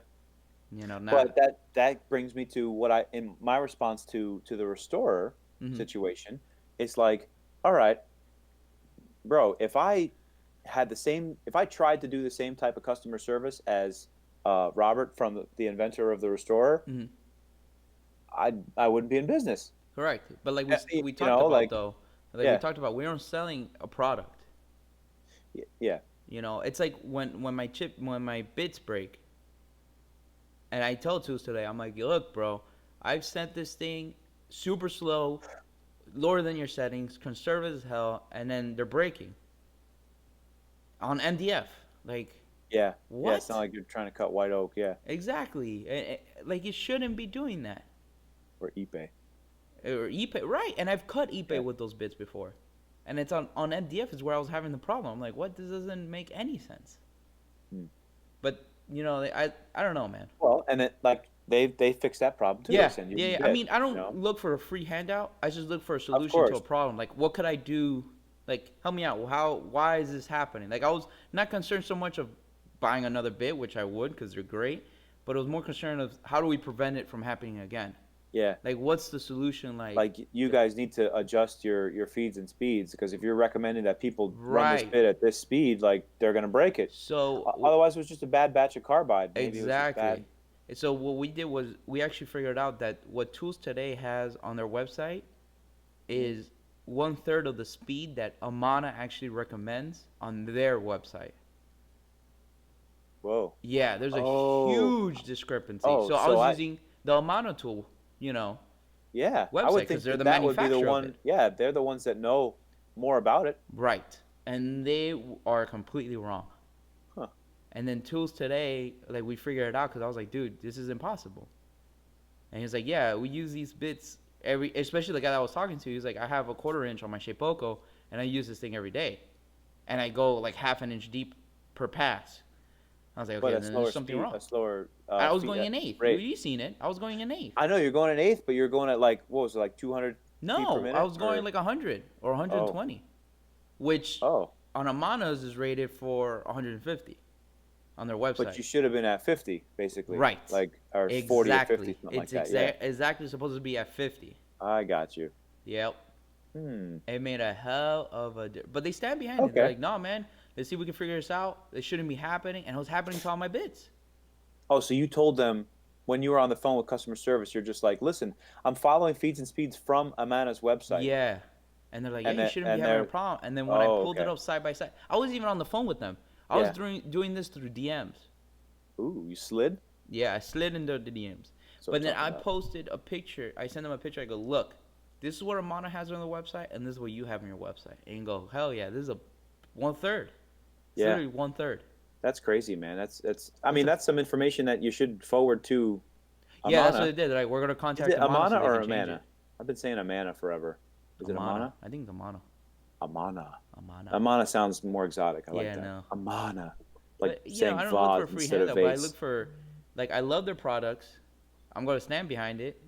A: Not.
B: But that brings me to what I in my response to the restorer
A: Hmm.
B: situation. It's like, all right, bro, if I tried to do the same type of customer service as Robert from the inventor of the restorer,
A: Hmm.
B: I wouldn't be in business.
A: Correct. But like
B: You
A: we talked
B: know,
A: about
B: like,
A: though, like we
B: yeah,
A: talked about, we aren't selling a product.
B: yeah,
A: It's like when my bits break, and I tell Tools today, I'm like, look, bro, I've sent this thing super slow, lower than your settings, conservative as hell, and then they're breaking on MDF. Like,
B: yeah. It's not
A: what?
B: like you're trying to cut white oak, yeah,
A: Exactly. Like, you shouldn't be doing that.
B: or eBay.
A: Or ePay, right? And I've cut ePay
B: Yeah.
A: with those bits before, and it's on MDF is where I was having the problem. I'm like, what? This doesn't make any sense.
B: Hmm.
A: But I don't know, man.
B: Well, and it like they fixed that problem too. They
A: Yeah,
B: send you a
A: yeah,
B: new
A: yeah. I
B: bit,
A: mean, I
B: you
A: don't
B: know.
A: look for a free handout. I just look for a
B: Of
A: solution to a
B: course.
A: problem. Like, what could I do? Like, help me out. Why is this happening? Like, I was not concerned so much of buying another bit, which I would because they're great, but it was more concerned of how do we prevent it from happening again?
B: Yeah.
A: Like, what's the solution? Like,
B: Like you guys need to adjust your feeds and speeds, because if you're recommending that people run this
A: right.
B: bit at this speed, like they're gonna break it.
A: So
B: Otherwise, it was just a bad batch of carbide. Maybe it was just
A: exactly.
B: bad.
A: And so what we did was we actually figured out that what Tools Today has on their website
B: Mhm.
A: is 1/3 of the speed that Amana actually recommends on their website.
B: Whoa.
A: Yeah, there's a
B: Oh.
A: huge discrepancy.
B: Oh.
A: So I
B: So
A: was
B: I.
A: using the Amana tool you know,
B: Yeah, I
A: website
B: would
A: because
B: think
A: they're
B: that
A: the
B: that would be the
A: manufacturer of
B: one.
A: it.
B: Yeah, they're the ones that know more about it.
A: Right. And they are completely wrong.
B: Huh.
A: And then Tools Today, like we figured it out because I was like, dude, this is impossible. And he's like, yeah, we use these bits every, especially the guy that I was talking to. He's like, I have a 1/4 inch on my Shapeoko, and I use this thing every day, and I go like 1/2 inch deep per pass. I was like,
B: But
A: okay, then there's something wrong.
B: a slower
A: I was
B: feet
A: going in eighth.
B: rate.
A: You seen it? I was going in eighth.
B: I know you're going an eighth, but you're going at like what was it, like 200 feet per
A: No, I
B: minute?
A: was going
B: Or
A: like 100 or
B: oh
A: 120, which
B: oh,
A: on Amana's is rated for 150 on their
B: but you
A: website.
B: should have been at 50 basically,
A: Right.
B: like or 40 or 50,
A: Exactly.
B: something like
A: It's
B: that. Yeah,
A: exactly supposed to be at 50.
B: I got you.
A: Yep.
B: Hmm.
A: It made a hell of a but they stand behind it. They're
B: Okay.
A: like, no, man, let's see if we can figure this out. It shouldn't be happening. And it was happening to all my bits.
B: Oh, so you told them when you were on the phone with customer service, you're just like, listen, I'm following feeds and speeds from Amana's website,
A: Yeah. And they're like, yeah, you shouldn't be
B: and
A: having a
B: they're
A: problem. And then when I
B: oh
A: pulled it
B: okay,
A: up side by side, I wasn't even on the phone with them. I was
B: yeah.
A: doing this through DMs.
B: Ooh, you slid.
A: Yeah, I slid into the DMs.
B: So
A: But
B: I'm
A: then
B: talking
A: I
B: about.
A: posted a picture. I sent them a picture. I go, look, this is what Amana has on the website, and this is what you have on your website. And you go, hell yeah, this is a 1/3. It's
B: Yeah,
A: literally 1/3.
B: that's crazy, man. That's. I
A: It's
B: mean,
A: a
B: that's some information that you should forward to
A: Yeah, that's what
B: Amana.
A: they did. Like, we're gonna
B: Is
A: contact
B: it
A: Amana
B: Amana
A: so they
B: or
A: can change
B: Amana?
A: it.
B: I've been saying Amana forever. Is it Amana?
A: I think it's Amana.
B: Amana.
A: Amana.
B: Amana sounds more exotic. I like
A: Yeah,
B: that.
A: no.
B: Amana, like
A: But
B: saying
A: I don't look for a
B: vase
A: free
B: instead of
A: handout, but I
B: vase.
A: look for, like, I love their products. I'm gonna stand behind it,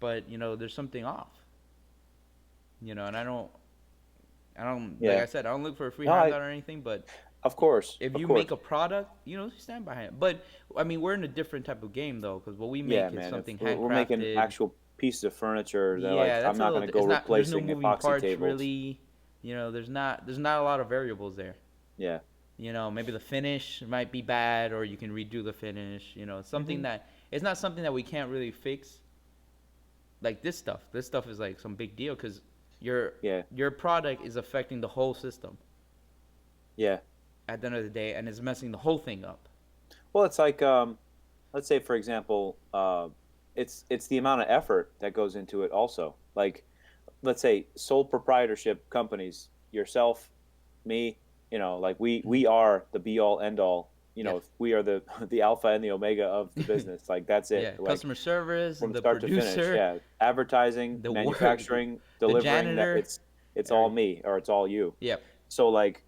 A: but there's something off. And I don't like
B: Yeah.
A: I said, I don't look for a free
B: No,
A: handout or anything, but
B: of course,
A: if
B: of
A: you
B: course.
A: make a product, stand behind it. But I mean, we're in a different type of game though, because what we
B: Yeah,
A: make is
B: man. If
A: something
B: we're making
A: handcrafted.
B: actual pieces of furniture, they're like,
A: Yeah,
B: I'm
A: that's a
B: not
A: little.
B: going to go
A: It's not. There's no
B: replacing
A: moving
B: epoxy
A: parts
B: tables.
A: really. There's not a lot of variables there.
B: Yeah.
A: Maybe the finish might be bad, or you can redo the finish. It's something that it's not something that we can't really fix. Like this stuff. This stuff is like some big deal because your
B: Yeah.
A: your product is affecting the whole system
B: Yeah.
A: at the end of the day, and it's messing the whole thing up.
B: Well, it's like, let's say, for example, it's the amount of effort that goes into it also. Like, let's say sole proprietorship companies, yourself, me, like we are the be all end all.
A: Yeah.
B: We are the the alpha and the omega of the business. Like that's it.
A: Yeah,
B: Like
A: customer service,
B: from
A: the
B: start to finish.
A: producer,
B: Yeah, advertising,
A: the work,
B: manufacturing,
A: the
B: delivering. That
A: janitor.
B: it's all me or it's all you.
A: Yep.
B: So like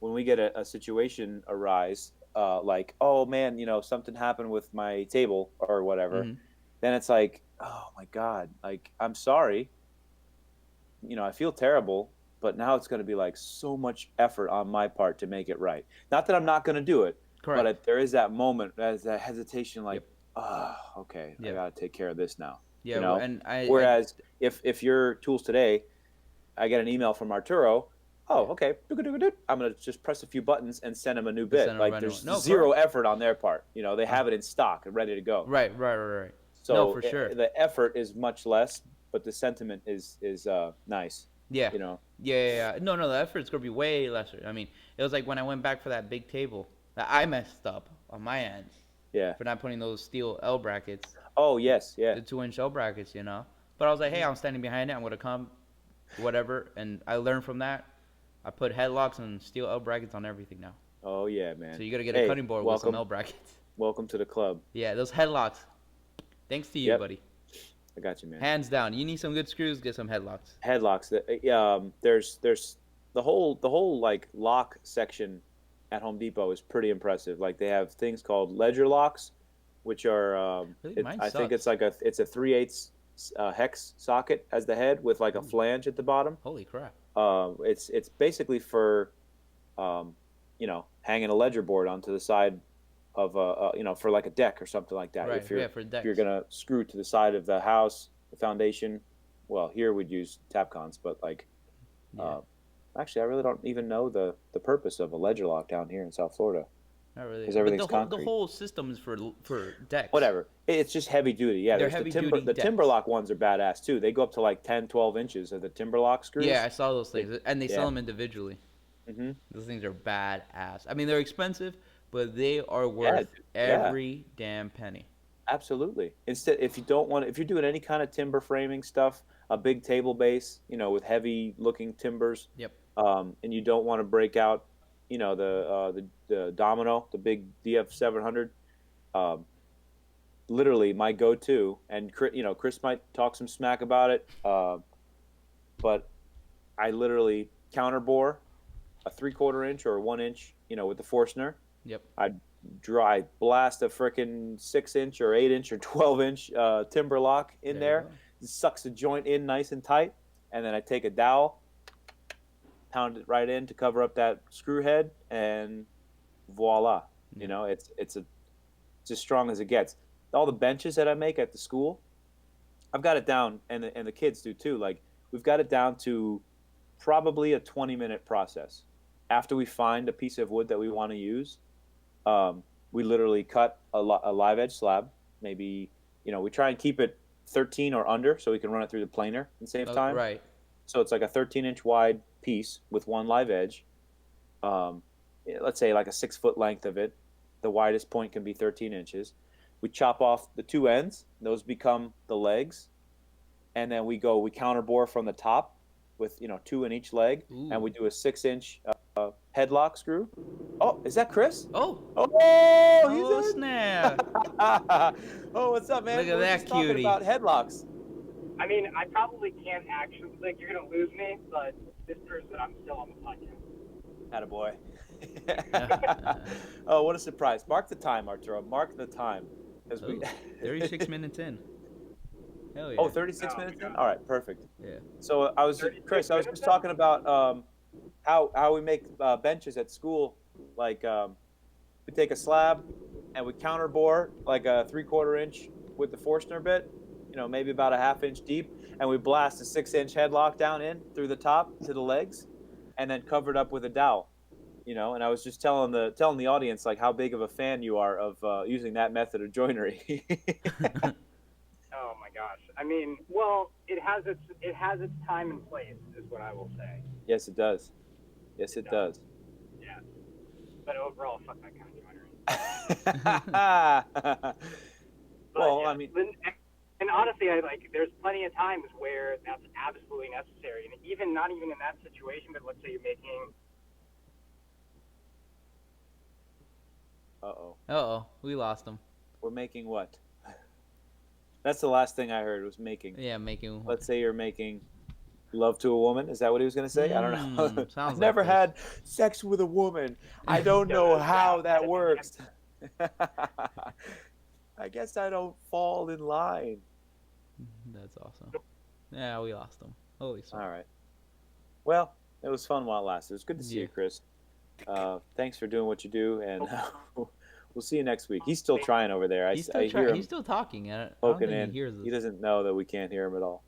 B: when we get a situation arise, like, oh man, something happened with my table or whatever,
A: Hmm.
B: then it's like, oh my God, like I'm sorry, I feel terrible, but now it's going to be like so much effort on my part to make it right. Not that I'm not going to do it,
A: Correct.
B: but there is that moment, there's that hesitation, like,
A: Yep.
B: okay, I
A: Yep.
B: got to take care of this now.
A: Yeah, and
B: Whereas if your tools today, I get an email from Arturo. Oh, okay. I'm gonna just press a few buttons and send them a new bit.
A: send 'em a
B: Like
A: brand new
B: there's
A: one. No,
B: zero effort on their part. They have it in stock and ready to go.
A: right.
B: So
A: No, for sure.
B: the effort is much less, but the sentiment is nice.
A: Yeah.
B: You know.
A: Yeah. No, the effort's gonna be way lesser. I mean, it was like when I went back for that big table that I messed up on my end
B: Yeah.
A: for not putting those steel L brackets,
B: Oh yes, yeah.
A: the 2-inch L brackets, But I was like, hey, I'm standing behind it. I'm gonna come, whatever. And I learned from that. I put headlocks and steel L brackets on everything now.
B: Oh yeah, man.
A: So you gotta get
B: Hey,
A: a cutting board with some
B: welcome,
A: L brackets.
B: welcome to the club.
A: Yeah, those headlocks. Thanks to you,
B: Yep.
A: buddy.
B: I got you, man.
A: Hands down. You need some good screws. Get some headlocks.
B: Headlocks. There's the whole like lock section at Home Depot is pretty impressive. Like they have things called ledger locks, which are
A: Really? Mine
B: I think
A: sucks.
B: it's a 3/8 hex socket as the head with like a flange at the bottom.
A: Holy crap.
B: It's basically for hanging a ledger board onto the side of for like a deck or something like that.
A: Right.
B: If you're
A: Yeah, for decks.
B: if you're gonna screw to the side of the house, the foundation. Well, here we'd use Tapcons, but like,
A: Yeah.
B: actually, I really don't even know the purpose of a ledger lock down here in South Florida.
A: Not really.
B: 'Cause
A: But
B: everything's
A: the
B: concrete.
A: whole system is for decks.
B: Whatever. It's just heavy duty. Yeah,
A: They're
B: there's the
A: heavy-duty
B: the
A: decks.
B: Timberlock ones are badass too. They go up to like 10, 12 inches of the Timberlock screws.
A: Yeah, I saw those things, and they
B: Yeah.
A: sell them individually.
B: Hmm.
A: Those things are badass. I mean, they're expensive, but they are worth
B: Yeah.
A: every damn penny.
B: Absolutely. Instead, if you don't want, if you're doing any kind of timber framing stuff, a big table base, with heavy looking timbers,
A: Yep.
B: and you don't want to break out, the domino, the big DF 700. Um, Literally my go-to, and Chris might talk some smack about it, but I literally counterbore a 3/4 inch or 1 inch, with the Forstner.
A: Yep.
B: I blast a freaking 6 inch or 8 inch or 12 inch timber lock in
A: There you
B: there.
A: go.
B: It sucks the joint in nice and tight, and then I take a dowel, pound it right in to cover up that screw head, and voila.
A: Yeah.
B: It's as strong as it gets. All the benches that I make at the school, I've got it down, and the kids do too. Like, we've got it down to probably a 20-minute process. After we find a piece of wood that we want to use, we literally cut a live edge slab. Maybe, we try and keep it 13 or under so we can run it through the planer and save time.
A: Right.
B: So it's like a 13-inch wide piece with one live edge. Um, let's say like a 6 foot length of it. The widest point can be 13 inches. We chop off the two ends; those become the legs, and then we counterbore from the top with 2 in each leg,
A: Ooh.
B: and we do a 6 inch headlock screw. Oh, is that Chris?
A: Oh.
B: Oh, he's
A: Oh
B: in.
A: snap!
B: Oh, what's up, man?
A: Look at
B: We're
A: that
B: just talking
A: cutie.
B: about headlocks.
C: I mean, I probably can't actually, like, you're going to lose me, but this proves that I'm still on the podcast.
B: Attaboy. Oh, what a surprise. Mark the time, Arturo. Mark the time. As we...
A: 36 minutes in. Hell yeah.
B: Oh, 36
C: Oh,
B: minutes
C: my
B: in?
C: God.
B: All right, perfect.
A: Yeah.
B: So Chris, I was just talking about how we make benches at school. Like, we take a slab and we counterbore like a 3/4 inch with the Forstner bit, maybe about a 1/2 inch deep, and we blast a 6 inch headlock down in through the top to the legs, and then cover it up with a dowel. And I was just telling the audience like how big of a fan you are of using that method of joinery.
C: Oh my gosh. I mean, well, it has its time and place, is what I will say.
B: Yes, it does. Yes, it does.
C: Yeah. But overall, fuck that kind of joinery.
B: Well,
C: yeah.
B: I mean,
C: and honestly, there's plenty of times where that's absolutely necessary, and even not even in that situation, but let's say you're making.
A: Uh-oh, we lost him.
B: We're making what? That's the last thing I heard was making.
A: Yeah, making.
B: Let's say you're making love to a woman. Is that what he was going to say? I don't know.
A: Sounds
B: I've never
A: like
B: had sex with a woman. I don't know how that works. I guess I don't fall in line.
A: That's awesome. Yeah, we lost him. Holy shit.
B: All right. Well, it was fun while it lasted. It was good to see you, Chris. Thanks for doing what you do, and we'll see you next week. He's still trying over there.
A: He's
B: I
A: still
B: hear him
A: He's still talking. I don't
B: poking
A: think
B: in.
A: he hears us.
B: He doesn't know that we can't hear him at all.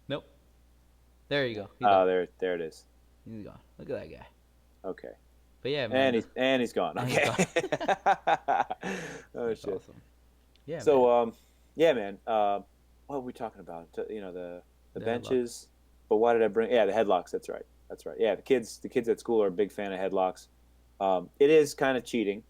A: Nope. There you go.
B: Oh, there it is.
A: He's gone. Look at that guy.
B: Okay.
A: But yeah, man.
B: And he's gone. Okay. Oh shit.
A: Awesome. Yeah.
B: So yeah, man. What were we talking about? The benches. But why did I bring? Yeah, the headlocks. That's right. Yeah, the kids at school are a big fan of headlocks. It is kind of cheating.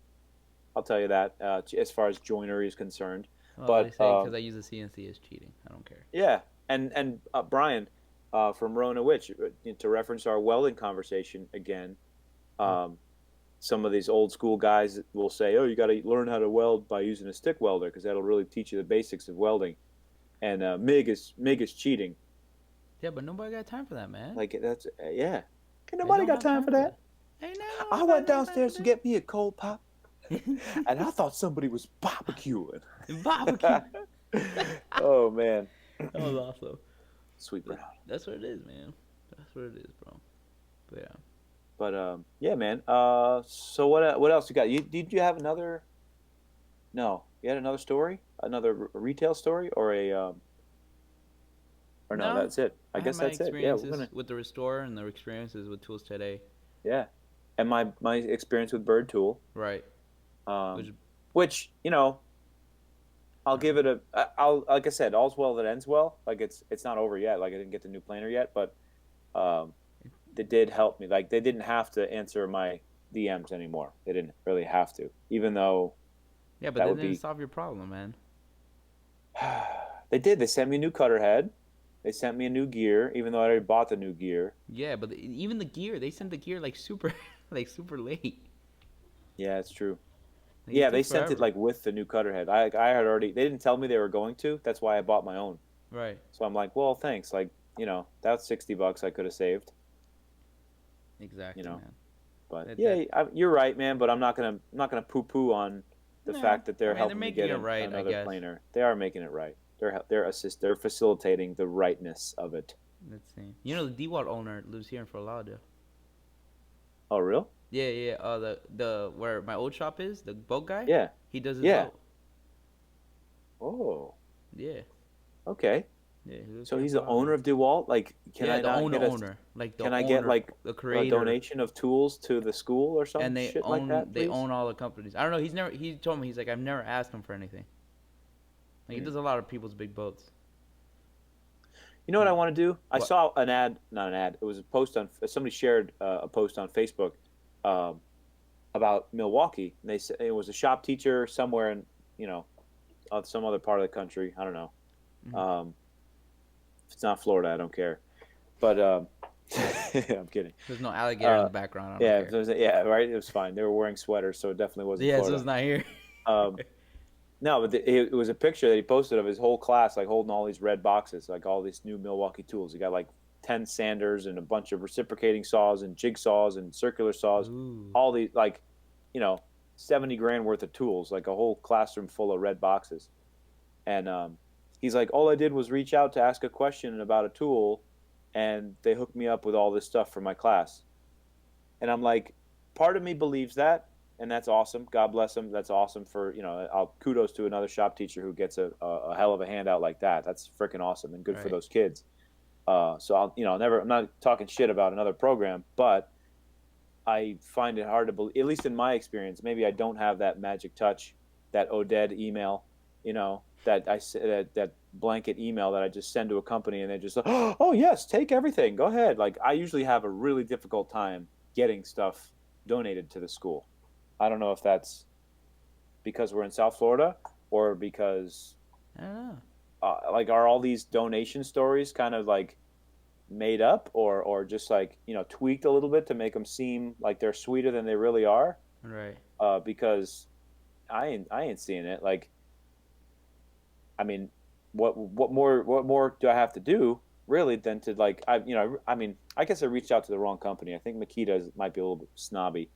B: I'll tell you that. As far as joinery is concerned.
A: Well,
B: but
A: I say because I use a CNC is cheating. I don't care.
B: Yeah, and Brian from Rona Witch, to reference our welding conversation again. Some of these old school guys will say, "Oh, you got to learn how to weld by using a stick welder because that'll really teach you the basics of welding." And MIG is cheating.
A: Yeah, but nobody got time for that, man.
B: Like that's yeah. Ain't nobody got time for that. I went downstairs to get me a cold pop, and I thought somebody was barbecuing.
A: Barbecue.
B: Oh man,
A: That was awesome.
B: Sweet brown.
A: That's what it is, man. That's what it is, bro. But yeah.
B: But yeah, man. So what else you got? Did you have another? No, you had another story, another retail story, or a. Or no, that's it. I guess that's it. Yeah, we're gonna...
A: with the Restorer and the experiences with Tools Today.
B: Yeah, and my experience with Bird Tool.
A: Right.
B: Which I'll give it a. I'll like I said, all's well that ends well. Like it's not over yet. Like I didn't get the new planer yet, but they did help me. Like they didn't have to answer my DMs anymore. They didn't really have to, even though
A: Yeah, but
B: That
A: they
B: would
A: didn't
B: be.
A: solve your problem, man.
B: They did. They sent me a new cutter head. They sent me a new gear, even though I already bought the new gear.
A: Yeah, but even the gear, they sent the gear like super, like super late.
B: Yeah, it's true.
A: Like, it
B: Yeah, they
A: took
B: sent it
A: forever.
B: like with the new cutter head. I had already. They didn't tell me they were going to. That's why I bought my own.
A: Right.
B: So I'm like, well, thanks. Like, that's $60 I could have saved. You
A: Exactly,
B: know,
A: man.
B: but
A: That
B: yeah, you're right, man. But I'm not gonna poo-poo on the
A: no.
B: fact that
A: I
B: they're
A: mean, they're
B: helping me
A: making
B: get
A: it right, I
B: another
A: guess.
B: planer. They are making it right. They're facilitating the rightness of it.
A: Let's see. You know, the DWAT owner lives here in Fort Lauderdale.
B: Oh, real?
A: Yeah, yeah. The where my old shop is, the boat guy.
B: Yeah,
A: He does his
B: yeah.
A: boat.
B: Oh,
A: Yeah,
B: okay.
A: yeah. He lives
B: So
A: here in
B: he's
A: Fort
B: the owner
A: Lauderdale.
B: of DeWalt. Like, can
A: Yeah,
B: I
A: the
B: not get a?
A: owner, like the
B: Can I get
A: owner,
B: like
A: the
B: a
A: creator,
B: donation of tools to the school or some
A: and
B: shit like that,
A: they
B: please?
A: own all the companies. I don't know. He's never. He told me he's like I've never asked him for anything. Like he
B: Hmm.
A: does a lot of people's big boats.
B: You know what I want to do? I
A: What?
B: saw an ad, not an ad. It was a post on somebody shared a post on Facebook um, about Milwaukee. And they said it was a shop teacher somewhere in some other part of the country. I don't know.
A: Mhm.
B: If it's not Florida, I don't care. But I'm kidding.
A: There's no alligator in
B: Uh,
A: the background. I don't
B: yeah,
A: care.
B: yeah, right. It was fine. They were wearing sweaters, so it definitely wasn't
A: Yeah, so
B: Florida.
A: it's not here.
B: Um, No, but it was a picture that he posted of his whole class, like holding all these red boxes, like all these new Milwaukee tools. He got like 10 sanders and a bunch of reciprocating saws and jigsaws and circular saws,
A: Ooh.
B: all these like, you know, 70 grand worth of tools, like a whole classroom full of red boxes. And he's like, all I did was reach out to ask a question about a tool, and they hooked me up with all this stuff for my class. And I'm like, part of me believes that, and that's awesome. God bless him. That's awesome for I'll kudos to another shop teacher who gets a hell of a handout like that. That's freaking awesome and good for
A: Right.
B: those kids. So I'm not talking shit about another program, but I find it hard to believe, at least in my experience. Maybe I don't have that magic touch, that Oded email, that blanket email that I just send to a company and they just oh yes, take everything, go ahead. Like I usually have a really difficult time getting stuff donated to the school. I don't know if that's because we're in South Florida or because
A: I don't know.
B: like are all these donation stories kind of like made up or just like tweaked a little bit to make them seem like they're sweeter than they really are?
A: Right.
B: Because I ain't seeing it. Like, I mean, what more do I have to do really than to like I guess I reached out to the wrong company. I think Makita might be a little bit snobby.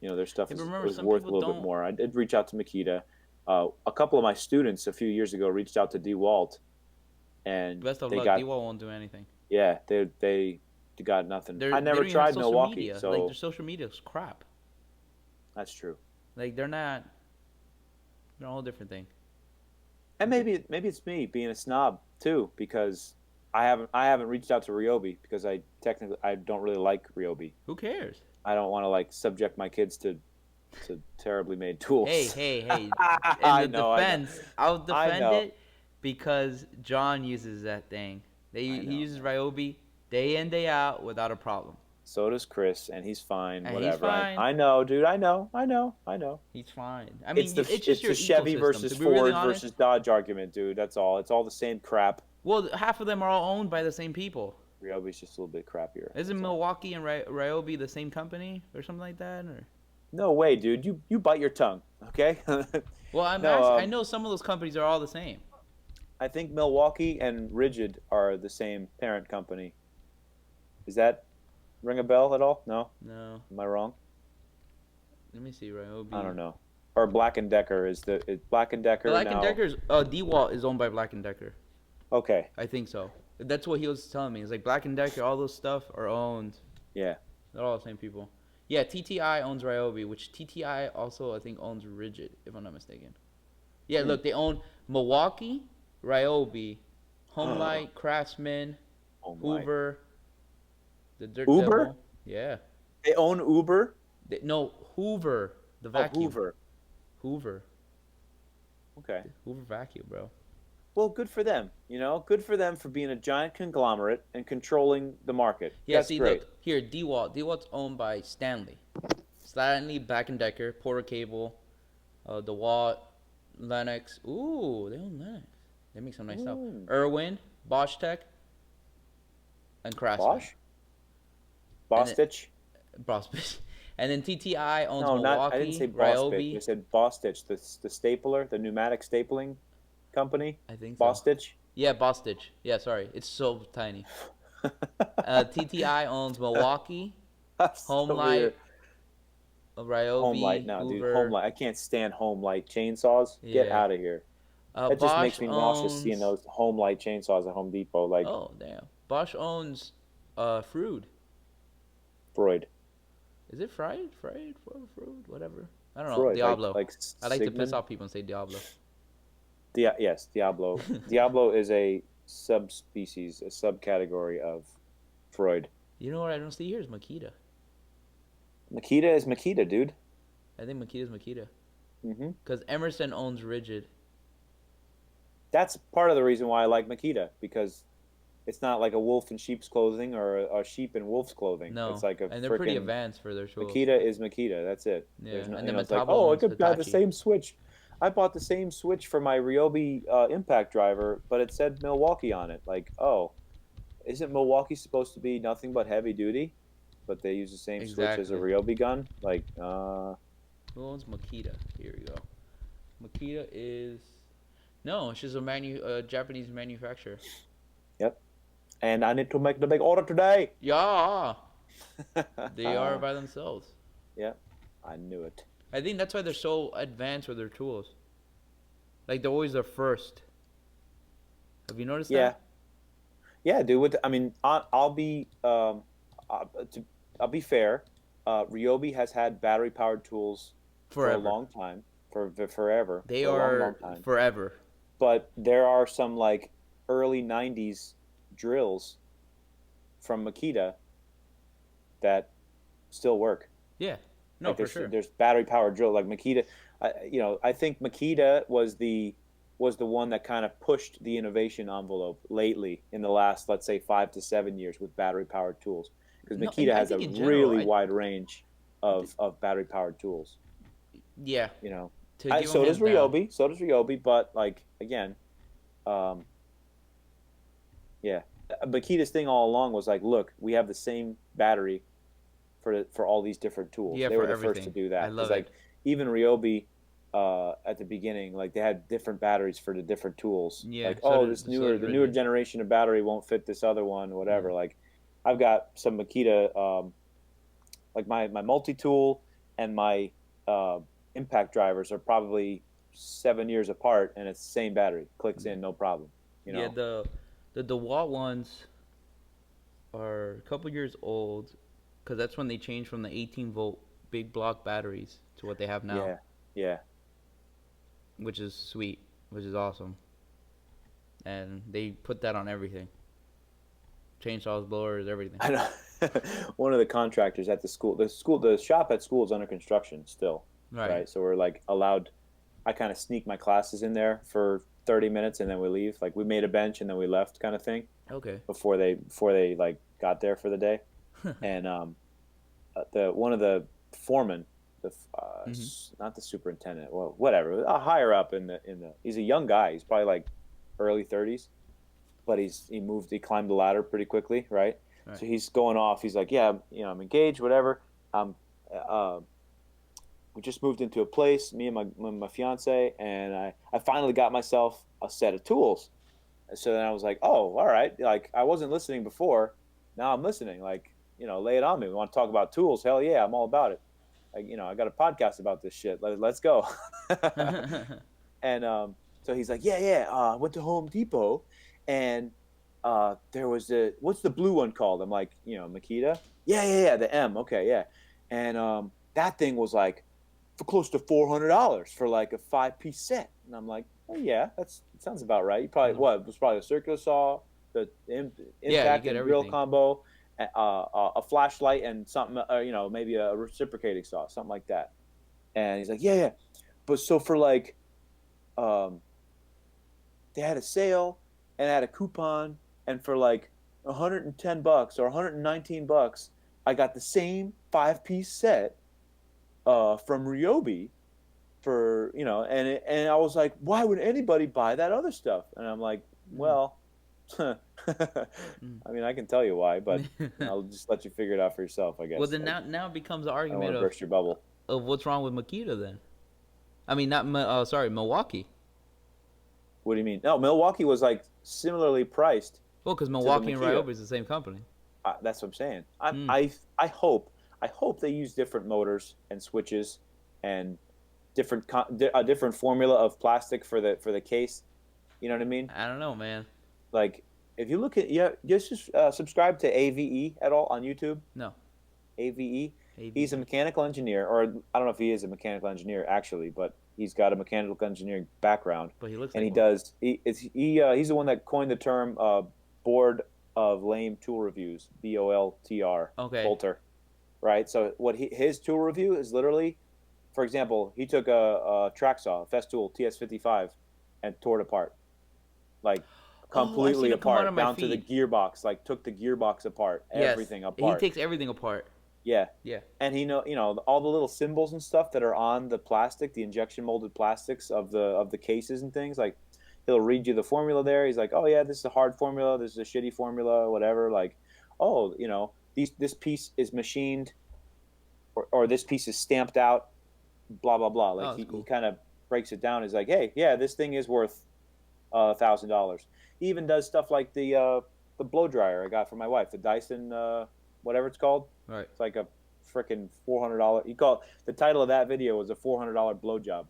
B: Their stuff
A: Yeah, but
B: is,
A: remember,
B: is
A: some
B: worth a
A: people
B: little bit
A: don't.
B: more. I did reach out to Makita. A couple of my students a few years ago reached out to DeWalt, and
A: Best of
B: they
A: luck.
B: got
A: DWAL won't do anything.
B: they got nothing.
A: They're
B: I
A: they
B: never
A: don't even have
B: tried
A: social
B: Milwaukee,
A: media. Like
B: so
A: their social media is crap.
B: that's true.
A: Like they're not. They're a whole different thing.
B: And maybe it's me being a snob too, because I haven't reached out to Ryobi because I don't really like Ryobi.
A: Who cares?
B: I don't want to like subject my kids to terribly made tools.
A: Hey. In
B: I
A: the
B: know,
A: defense, I'll
B: I
A: defend
B: know.
A: it because John uses that thing.
B: I
A: He
B: know.
A: uses Ryobi day in day out without a problem.
B: So does Chris, and he's fine.
A: And he's
B: Whatever.
A: fine.
B: I know, dude. I know.
A: He's fine. I mean, it's just
B: it's
A: your
B: the Chevy
A: ecosystem.
B: versus
A: To be really
B: Ford
A: honest,
B: versus Dodge argument, dude. That's all. It's all the same crap.
A: well, half of them are all owned by the same people.
B: Ryobi's just a little bit crappier.
A: Isn't
B: that's all.
A: Milwaukee and Ryobi the same company or something like that? Or
B: No way, dude. You bite your tongue, okay?
A: well, I know some of those companies are all the same.
B: I think Milwaukee and Rigid are the same parent company. Is that ring a bell at all? No?
A: No,
B: Am I wrong?
A: let me see Ryobi.
B: I don't know. Or Black and Decker is Black and Decker
A: Black
B: now?
A: and Decker's DeWalt is owned by Black and Decker.
B: Okay.
A: I think so. That's what he was telling me. It's like Black and Decker, all those stuff are owned.
B: Yeah.
A: They're all the same people. Yeah, TTI owns Ryobi, which TTI also I think owns Rigid, if I'm not mistaken. Yeah, look, they own Milwaukee, Ryobi, Homelight, Craftsman,
B: Oh my.
A: Hoover, the Dirt
B: Uber?
A: Devil. Yeah.
B: They own Uber?
A: No, Hoover, the
B: Oh,
A: vacuum.
B: Hoover.
A: Hoover
B: Okay.
A: vacuum, bro.
B: Well, good for them. Good for them for being a giant conglomerate and controlling the market.
A: Yeah,
B: That's
A: see,
B: great.
A: look here, DeWalt. DeWalt's owned by Stanley, Black and Decker, Porter Cable, DeWalt, Lennox. Ooh, they own Lennox. They make some nice stuff.
B: Ooh.
A: Irwin, Bosch Tech, and Craftsman.
B: Bosch? Bostitch?
A: Bosch. And then TTI owns
B: No,
A: Milwaukee,
B: I didn't say Bostitch.
A: Ryobi.
B: I said Bostitch, the stapler, the pneumatic stapling company.
A: I think so.
B: Bostitch?
A: Yeah, Bostitch. Yeah, sorry. It's so tiny. TTI owns Milwaukee,
B: That's so
A: Home
B: weird.
A: Light, Ryobi,
B: Home Light, no, dude.
A: Hoover.
B: Home Light. I can't stand Home Light chainsaws. Get
A: Yeah.
B: out of here. That just
A: Bosch
B: makes me nauseous seeing
A: owns.
B: those Home Light chainsaws at Home Depot. Like,
A: Oh, damn. Bosch owns Frood.
B: Freud.
A: Is it Fried? Frood? Whatever. I don't know.
B: Freud.
A: Diablo.
B: Like
A: I like to
B: Sigmund?
A: piss off people and say Diablo.
B: Yes, Diablo. Diablo is a subspecies, a subcategory of Freud.
A: You know what I don't see here is Makita.
B: Makita is Makita, dude.
A: I think Makita's Makita.
B: Hmm.
A: Because Emerson owns Rigid.
B: That's part of the reason why I like Makita, because it's not like a wolf in sheep's clothing or a sheep in wolf's clothing.
A: No.
B: It's like a
A: And they're pretty
B: frickin'
A: advanced for their tools.
B: Makita is Makita. That's it.
A: Yeah.
B: There's no,
A: And
B: you
A: then
B: know, it's like,
A: Metabo
B: oh, I
A: owns
B: could buy the
A: Hitachi.
B: same switch. I bought the same switch for my Ryobi impact driver, but it said Milwaukee on it. Like, oh, isn't Milwaukee supposed to be nothing but heavy duty? But they use the same switch as a
A: Exactly.
B: Ryobi gun? Like,
A: Who owns Makita? Here we go. Makita is... No, she's a Japanese manufacturer.
B: yep. And I need to make the big order today.
A: Yeah. They are by themselves.
B: Yeah, I knew it.
A: I think that's why they're so advanced with their tools. Like, they're always the first. Have you noticed
B: Yeah.
A: that?
B: Yeah, dude. I mean, I'll be I'll be fair. Ryobi has had battery-powered tools
A: Forever.
B: for a long time, for forever.
A: They
B: for a
A: are
B: long time.
A: forever.
B: But there are some like early '90s drills from Makita that still work.
A: Yeah. No,
B: Like
A: for sure.
B: there's battery-powered drill like Makita. I think Makita was the one that kind of pushed the innovation envelope lately in the last, let's say, 5 to 7 years with battery-powered tools, because
A: No,
B: Makita
A: and I
B: has a
A: think in general,
B: really
A: I-
B: wide range of battery-powered tools.
A: Yeah.
B: You know,
A: To give
B: so
A: them
B: does
A: hands down.
B: Ryobi. So does Ryobi. But like again, yeah, Makita's thing all along was like, look, we have the same battery for all these different tools.
A: Yeah,
B: They
A: for
B: were the first to
A: everything.
B: do that.
A: I love
B: 'Cause, like
A: it.
B: even Ryobi at the beginning, like they had different batteries for the different tools.
A: Yeah,
B: Like,
A: so
B: oh,
A: did-
B: this
A: so
B: newer
A: did
B: the newer
A: Rigid.
B: generation of battery won't fit this other one, whatever. Like I've got some Makita, like my multi tool and my impact drivers are probably 7 years apart, and it's the same battery. Clicks in, no problem. You know.
A: Yeah, the DeWalt ones are a couple years old, because that's when they changed from the 18-volt big block batteries to what they have now,
B: Yeah. Yeah.
A: which is sweet, which is awesome. And they put that on everything. Chainsaws, blowers, everything.
B: I know. One of the contractors at the shop at school is under construction still, right? So we're like allowed. I kind of sneak my classes in there for 30 minutes and then we leave. Like we made a bench and then we left, kind of thing.
A: Okay.
B: Before they like got there for the day, and the one of the foremen, not the superintendent, well, whatever, higher up in the he's a young guy. He's probably like early 30s, but he climbed the ladder pretty quickly, right?
A: Right.
B: So he's going off. He's like, yeah, I'm engaged, whatever. We just moved into a place, me and my fiance, and I finally got myself a set of tools. So then I was like, oh, all right. Like I wasn't listening before. Now I'm listening. Like, lay it on me. We want to talk about tools. Hell yeah, I'm all about it. Like, I got a podcast about this shit. Let's go. And so he's like, yeah. I went to Home Depot, and there was what's the blue one called? I'm like, Makita. Yeah, the M. Okay, yeah. And that thing was like for close to $400 for like a 5-piece set. And I'm like, oh yeah, that sounds about right. You probably it was probably a circular saw, the impact and drill
A: everything.
B: combo, a flashlight, and something, maybe a reciprocating saw, something like that. And he's like, yeah. But so for like, they had a sale and had a coupon, and for like $110 or $119, I got the same 5-piece set from Ryobi for and I was like, why would anybody buy that other stuff? And I'm like, well, I mean, I can tell you why, but I'll just let you figure it out for yourself, I
A: Well,
B: guess.
A: then now it becomes the
B: I don't want
A: argument
B: to burst your bubble.
A: of what's wrong with Makita then. I mean, not sorry, Milwaukee.
B: What do you mean? No, Milwaukee was like similarly priced
A: Well, because
B: to the
A: Milwaukee and
B: Makita.
A: Ryobi is the same company.
B: That's what I'm saying.
A: Mm.
B: I hope they use different motors and switches and a different formula of plastic for the case. You know what I mean?
A: I don't know, man.
B: Like if you look at just subscribe to AVE at all on YouTube.
A: No.
B: AVE.
A: AV.
B: He's a mechanical engineer, or I don't know if he is a mechanical engineer actually, but he's got a mechanical engineering background,
A: But he looks
B: and
A: like
B: he
A: one.
B: does. He's the one that coined the term board of lame tool reviews, BOLTR,
A: Okay.
B: Bolter, right? So his tool review is literally, for example, he took a track saw, a Festool TS55, and tore it apart, like
A: Oh, I've
B: completely
A: seen it come out
B: apart,
A: on my
B: down to the
A: feed.
B: gearbox, like took the gearbox apart,
A: Yes.
B: everything
A: He
B: apart.
A: takes everything apart.
B: Yeah.
A: Yeah.
B: And all the little symbols and stuff that are on the plastic, the injection molded plastics of the cases and things, like he'll read you the formula there. He's like, "Oh yeah, this is a hard formula, this is a shitty formula, whatever." Like, "Oh, this piece is machined or this piece is stamped out, blah blah blah." Like
A: Oh, that's
B: he
A: cool.
B: kind of breaks it down. He's like, "Hey, yeah, this thing is worth $1,000." He even does stuff like the blow dryer I got for my wife, the Dyson whatever it's called.
A: Right.
B: It's like a freaking $400. The title of that video was a $400 blowjob.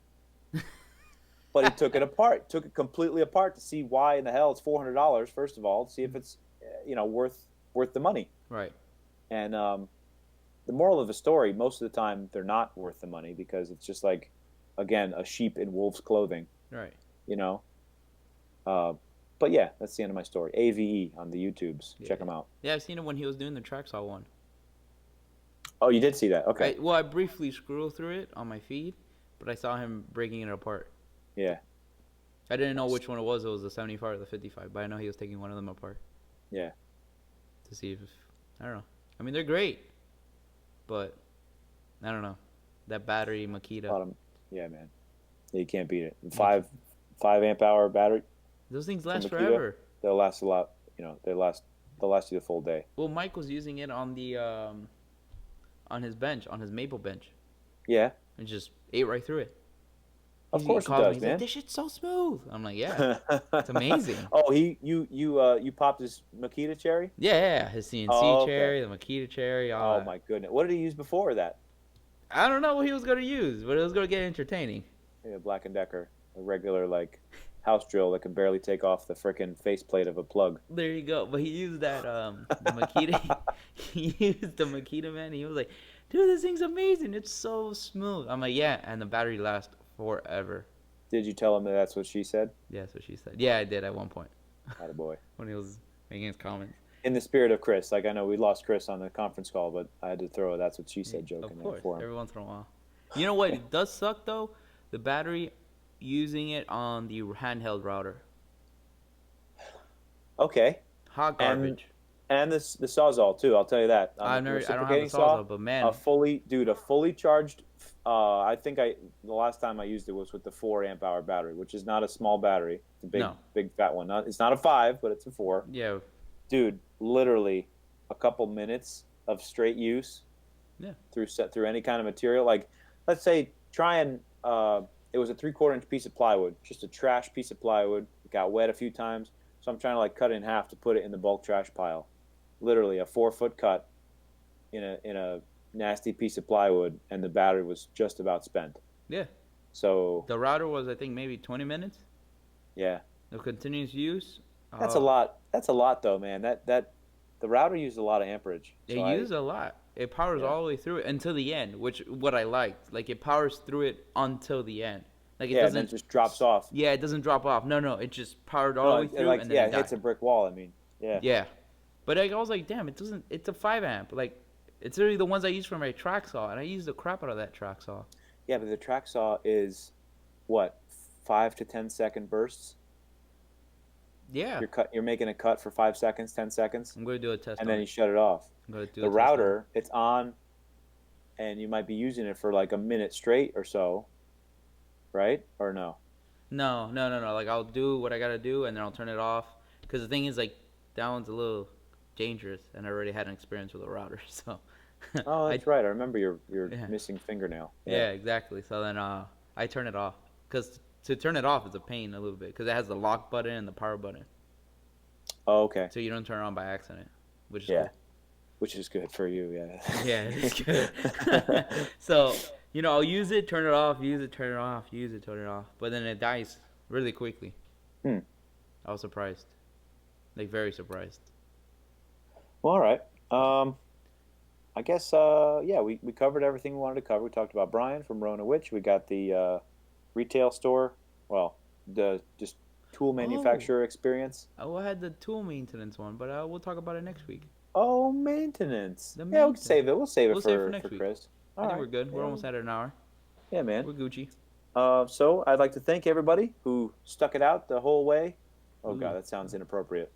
B: But he took it completely apart to see why in the hell it's $400. First of all, to see if it's worth the money.
A: Right.
B: And the moral of the story, most of the time, they're not worth the money because it's just like, again, a sheep in wolf's clothing.
A: Right.
B: You know. But yeah, that's the end of my story. AVE on the YouTubes.
A: Yeah.
B: Check them out.
A: Yeah, I've seen it when he was doing the track saw one.
B: Oh, you did see that? Okay.
A: I briefly scrolled through it on my feed, but I saw him breaking it apart.
B: Yeah.
A: I didn't know which one it was. It was the 75 or the 55, but I know he was taking one of them apart.
B: Yeah.
A: To see if I don't know. I mean, they're great, but I don't know. That battery Makita.
B: Yeah, man. You can't beat it. 5 amp hour battery.
A: Those things last
B: Makita.
A: forever.
B: They'll last a lot. They'll last you the full day.
A: Well, Mike was using it on the on his bench, on his maple bench,
B: Yeah.
A: and just ate right through it.
B: Of course it
A: called me,
B: does,
A: he's
B: man.
A: like, this shit's so smooth. I'm like, yeah, it's amazing.
B: Oh, you popped his Makita cherry?
A: Yeah, his CNC
B: Oh, okay.
A: cherry, the Makita cherry. All
B: Oh
A: that.
B: my goodness. What did he use before that?
A: I don't know what he was gonna use, but it was gonna get entertaining.
B: Maybe a Black & Decker, a regular house drill that can barely take off the frickin' faceplate of a plug.
A: There you go. But he used that the Makita. He used the Makita, man. He was like, dude, this thing's amazing. It's so smooth. I'm like, yeah, and the battery lasts forever.
B: Did you tell him that that's what she said?
A: Yeah, that's what she said. Yeah, I did at one point
B: Attaboy.
A: when he was making his comments.
B: In the spirit of Chris, I know we lost Chris on the conference call, but I had to throw a "that's what she said" joke
A: Of
B: in there
A: course,
B: for him.
A: every once in a while. You know what? It does suck though. The battery, using it on the handheld router.
B: Okay.
A: Hot garbage.
B: And the Sawzall too. I'll tell you that.
A: I don't have
B: Reciprocating
A: the Sawzall, but man,
B: a fully charged. I think the last time I used it was with the 4 amp hour battery, which is not a small battery. It's a big fat one. It's not a 5, but it's a 4.
A: yeah,
B: Dude, literally a couple minutes of straight use.
A: Yeah.
B: Through any kind of material. Like, let's say try and it was a 3/4 inch piece of plywood, just a trash piece of plywood. It got wet a few times, so I'm trying to cut it in half to put it in the bulk trash pile. Literally a 4-foot cut in a nasty piece of plywood, and the battery was just about spent.
A: Yeah.
B: So
A: The router was, I think, maybe 20 minutes
B: yeah,
A: of continuous use.
B: that's a lot. That's a lot, though, man. That the router used a lot of amperage.
A: It
B: So
A: used a lot. It powers
B: Yeah.
A: all the way through it until the end, which what I liked. Like it powers through it until the end. Like it
B: and then
A: doesn't
B: it just drops off.
A: Yeah, it doesn't drop off. No, it just powered all the way through and then
B: yeah,
A: it
B: it hits a
A: died.
B: brick wall. I mean, yeah.
A: Yeah. But I was like, damn, it doesn't. It's a 5 amp. Like it's literally the ones I use for my track saw, and I use the crap out of that track saw.
B: Yeah, but the track saw is what 5 to 10 second bursts.
A: Yeah.
B: You're making a cut for 5 seconds, 10 seconds,
A: I'm gonna do a test.
B: and
A: on
B: then
A: it.
B: you shut it off.
A: I'm gonna do
B: The
A: a test on it.
B: router, it's on, and you might be using it for like a minute straight or so, right? Or no?
A: No. Like I'll do what I gotta do, and then I'll turn it off. Cause the thing is, like, that one's a little dangerous, and I already had an experience with a router, so
B: Oh,
A: I
B: that's right. I remember your
A: yeah
B: missing fingernail.
A: yeah exactly. So then I turn it off. Cause to turn it off is a pain a little bit, cause it has the lock button and the power button,
B: Oh, okay.
A: so you don't turn it on by accident, which is
B: Yeah.
A: cool.
B: Which is good for you, yeah.
A: Yeah, it's good. So, I'll use it, turn it off, use it, turn it off, use it, turn it off. But then it dies really quickly.
B: Hmm.
A: I was surprised. Like, very surprised.
B: Well, all right. I guess yeah, we covered everything we wanted to cover. We talked about Brian from Rona Witch. We got the retail store. Well, the just tool
A: Oh,
B: manufacturer experience.
A: I had the tool maintenance one, but we'll talk about it next week.
B: Oh, maintenance.
A: The
B: Yeah, we can
A: maintenance.
B: save it. We'll save it
A: We'll save it for
B: for
A: next week.
B: Chris.
A: I
B: All
A: think
B: right.
A: we're good. We're
B: Yeah,
A: almost at an hour.
B: yeah, man.
A: We're Gucci.
B: So I'd like to thank everybody who stuck it out the whole way. Oh God,
A: Ooh.
B: that sounds inappropriate.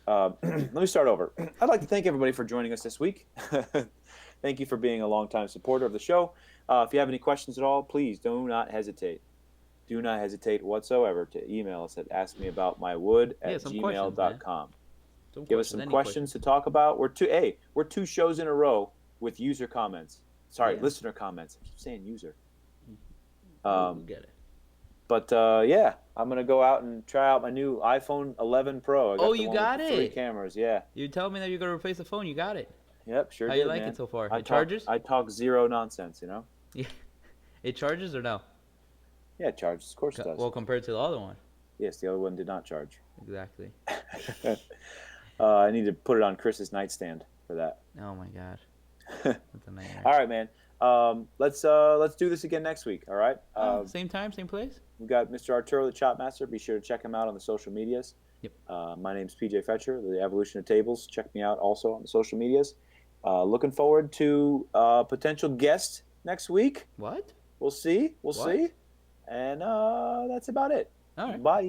B: Let me start over. I'd like to thank everybody for joining us this week. Thank you for being a longtime supporter of the show. If you have any questions at all, please do not hesitate. Do not hesitate whatsoever to email us at askmeaboutmywood
A: Yeah,
B: at
A: some questions, man.
B: gmail.com.
A: Some
B: Give us
A: questions,
B: some
A: any
B: questions to talk about. We're two shows in a row with user comments. Sorry,
A: Yeah.
B: listener comments. I keep saying user.
A: We get it.
B: But yeah, I'm gonna go out and try out my new iPhone 11 Pro. I got
A: Oh,
B: the
A: you
B: one
A: got
B: with the 3
A: it.
B: cameras. Yeah.
A: You tell me that you're going to replace the phone. You got it.
B: Yep. Sure
A: How
B: did,
A: you like
B: man.
A: it so far?
B: I
A: It charges?
B: I talk zero nonsense. You know.
A: Yeah. It charges or no?
B: Yeah, it charges. Of course it does.
A: Well, compared to the other one.
B: Yes, the other one did not charge.
A: Exactly.
B: I need to put it on Chris's nightstand for that.
A: Oh my god. That's a nightmare.
B: All right, man. Let's do this again next week. All right.
A: Same time, same place?
B: We've got Mr. Arturo, the Chop Master. Be sure to check him out on the social medias.
A: Yep.
B: My name's PJ Fetcher, the Evolution of Tables. Check me out also on the social medias. Looking forward to potential guest next week.
A: What?
B: We'll see. We'll
A: What?
B: see. And that's about it.
A: All right.
B: Bye.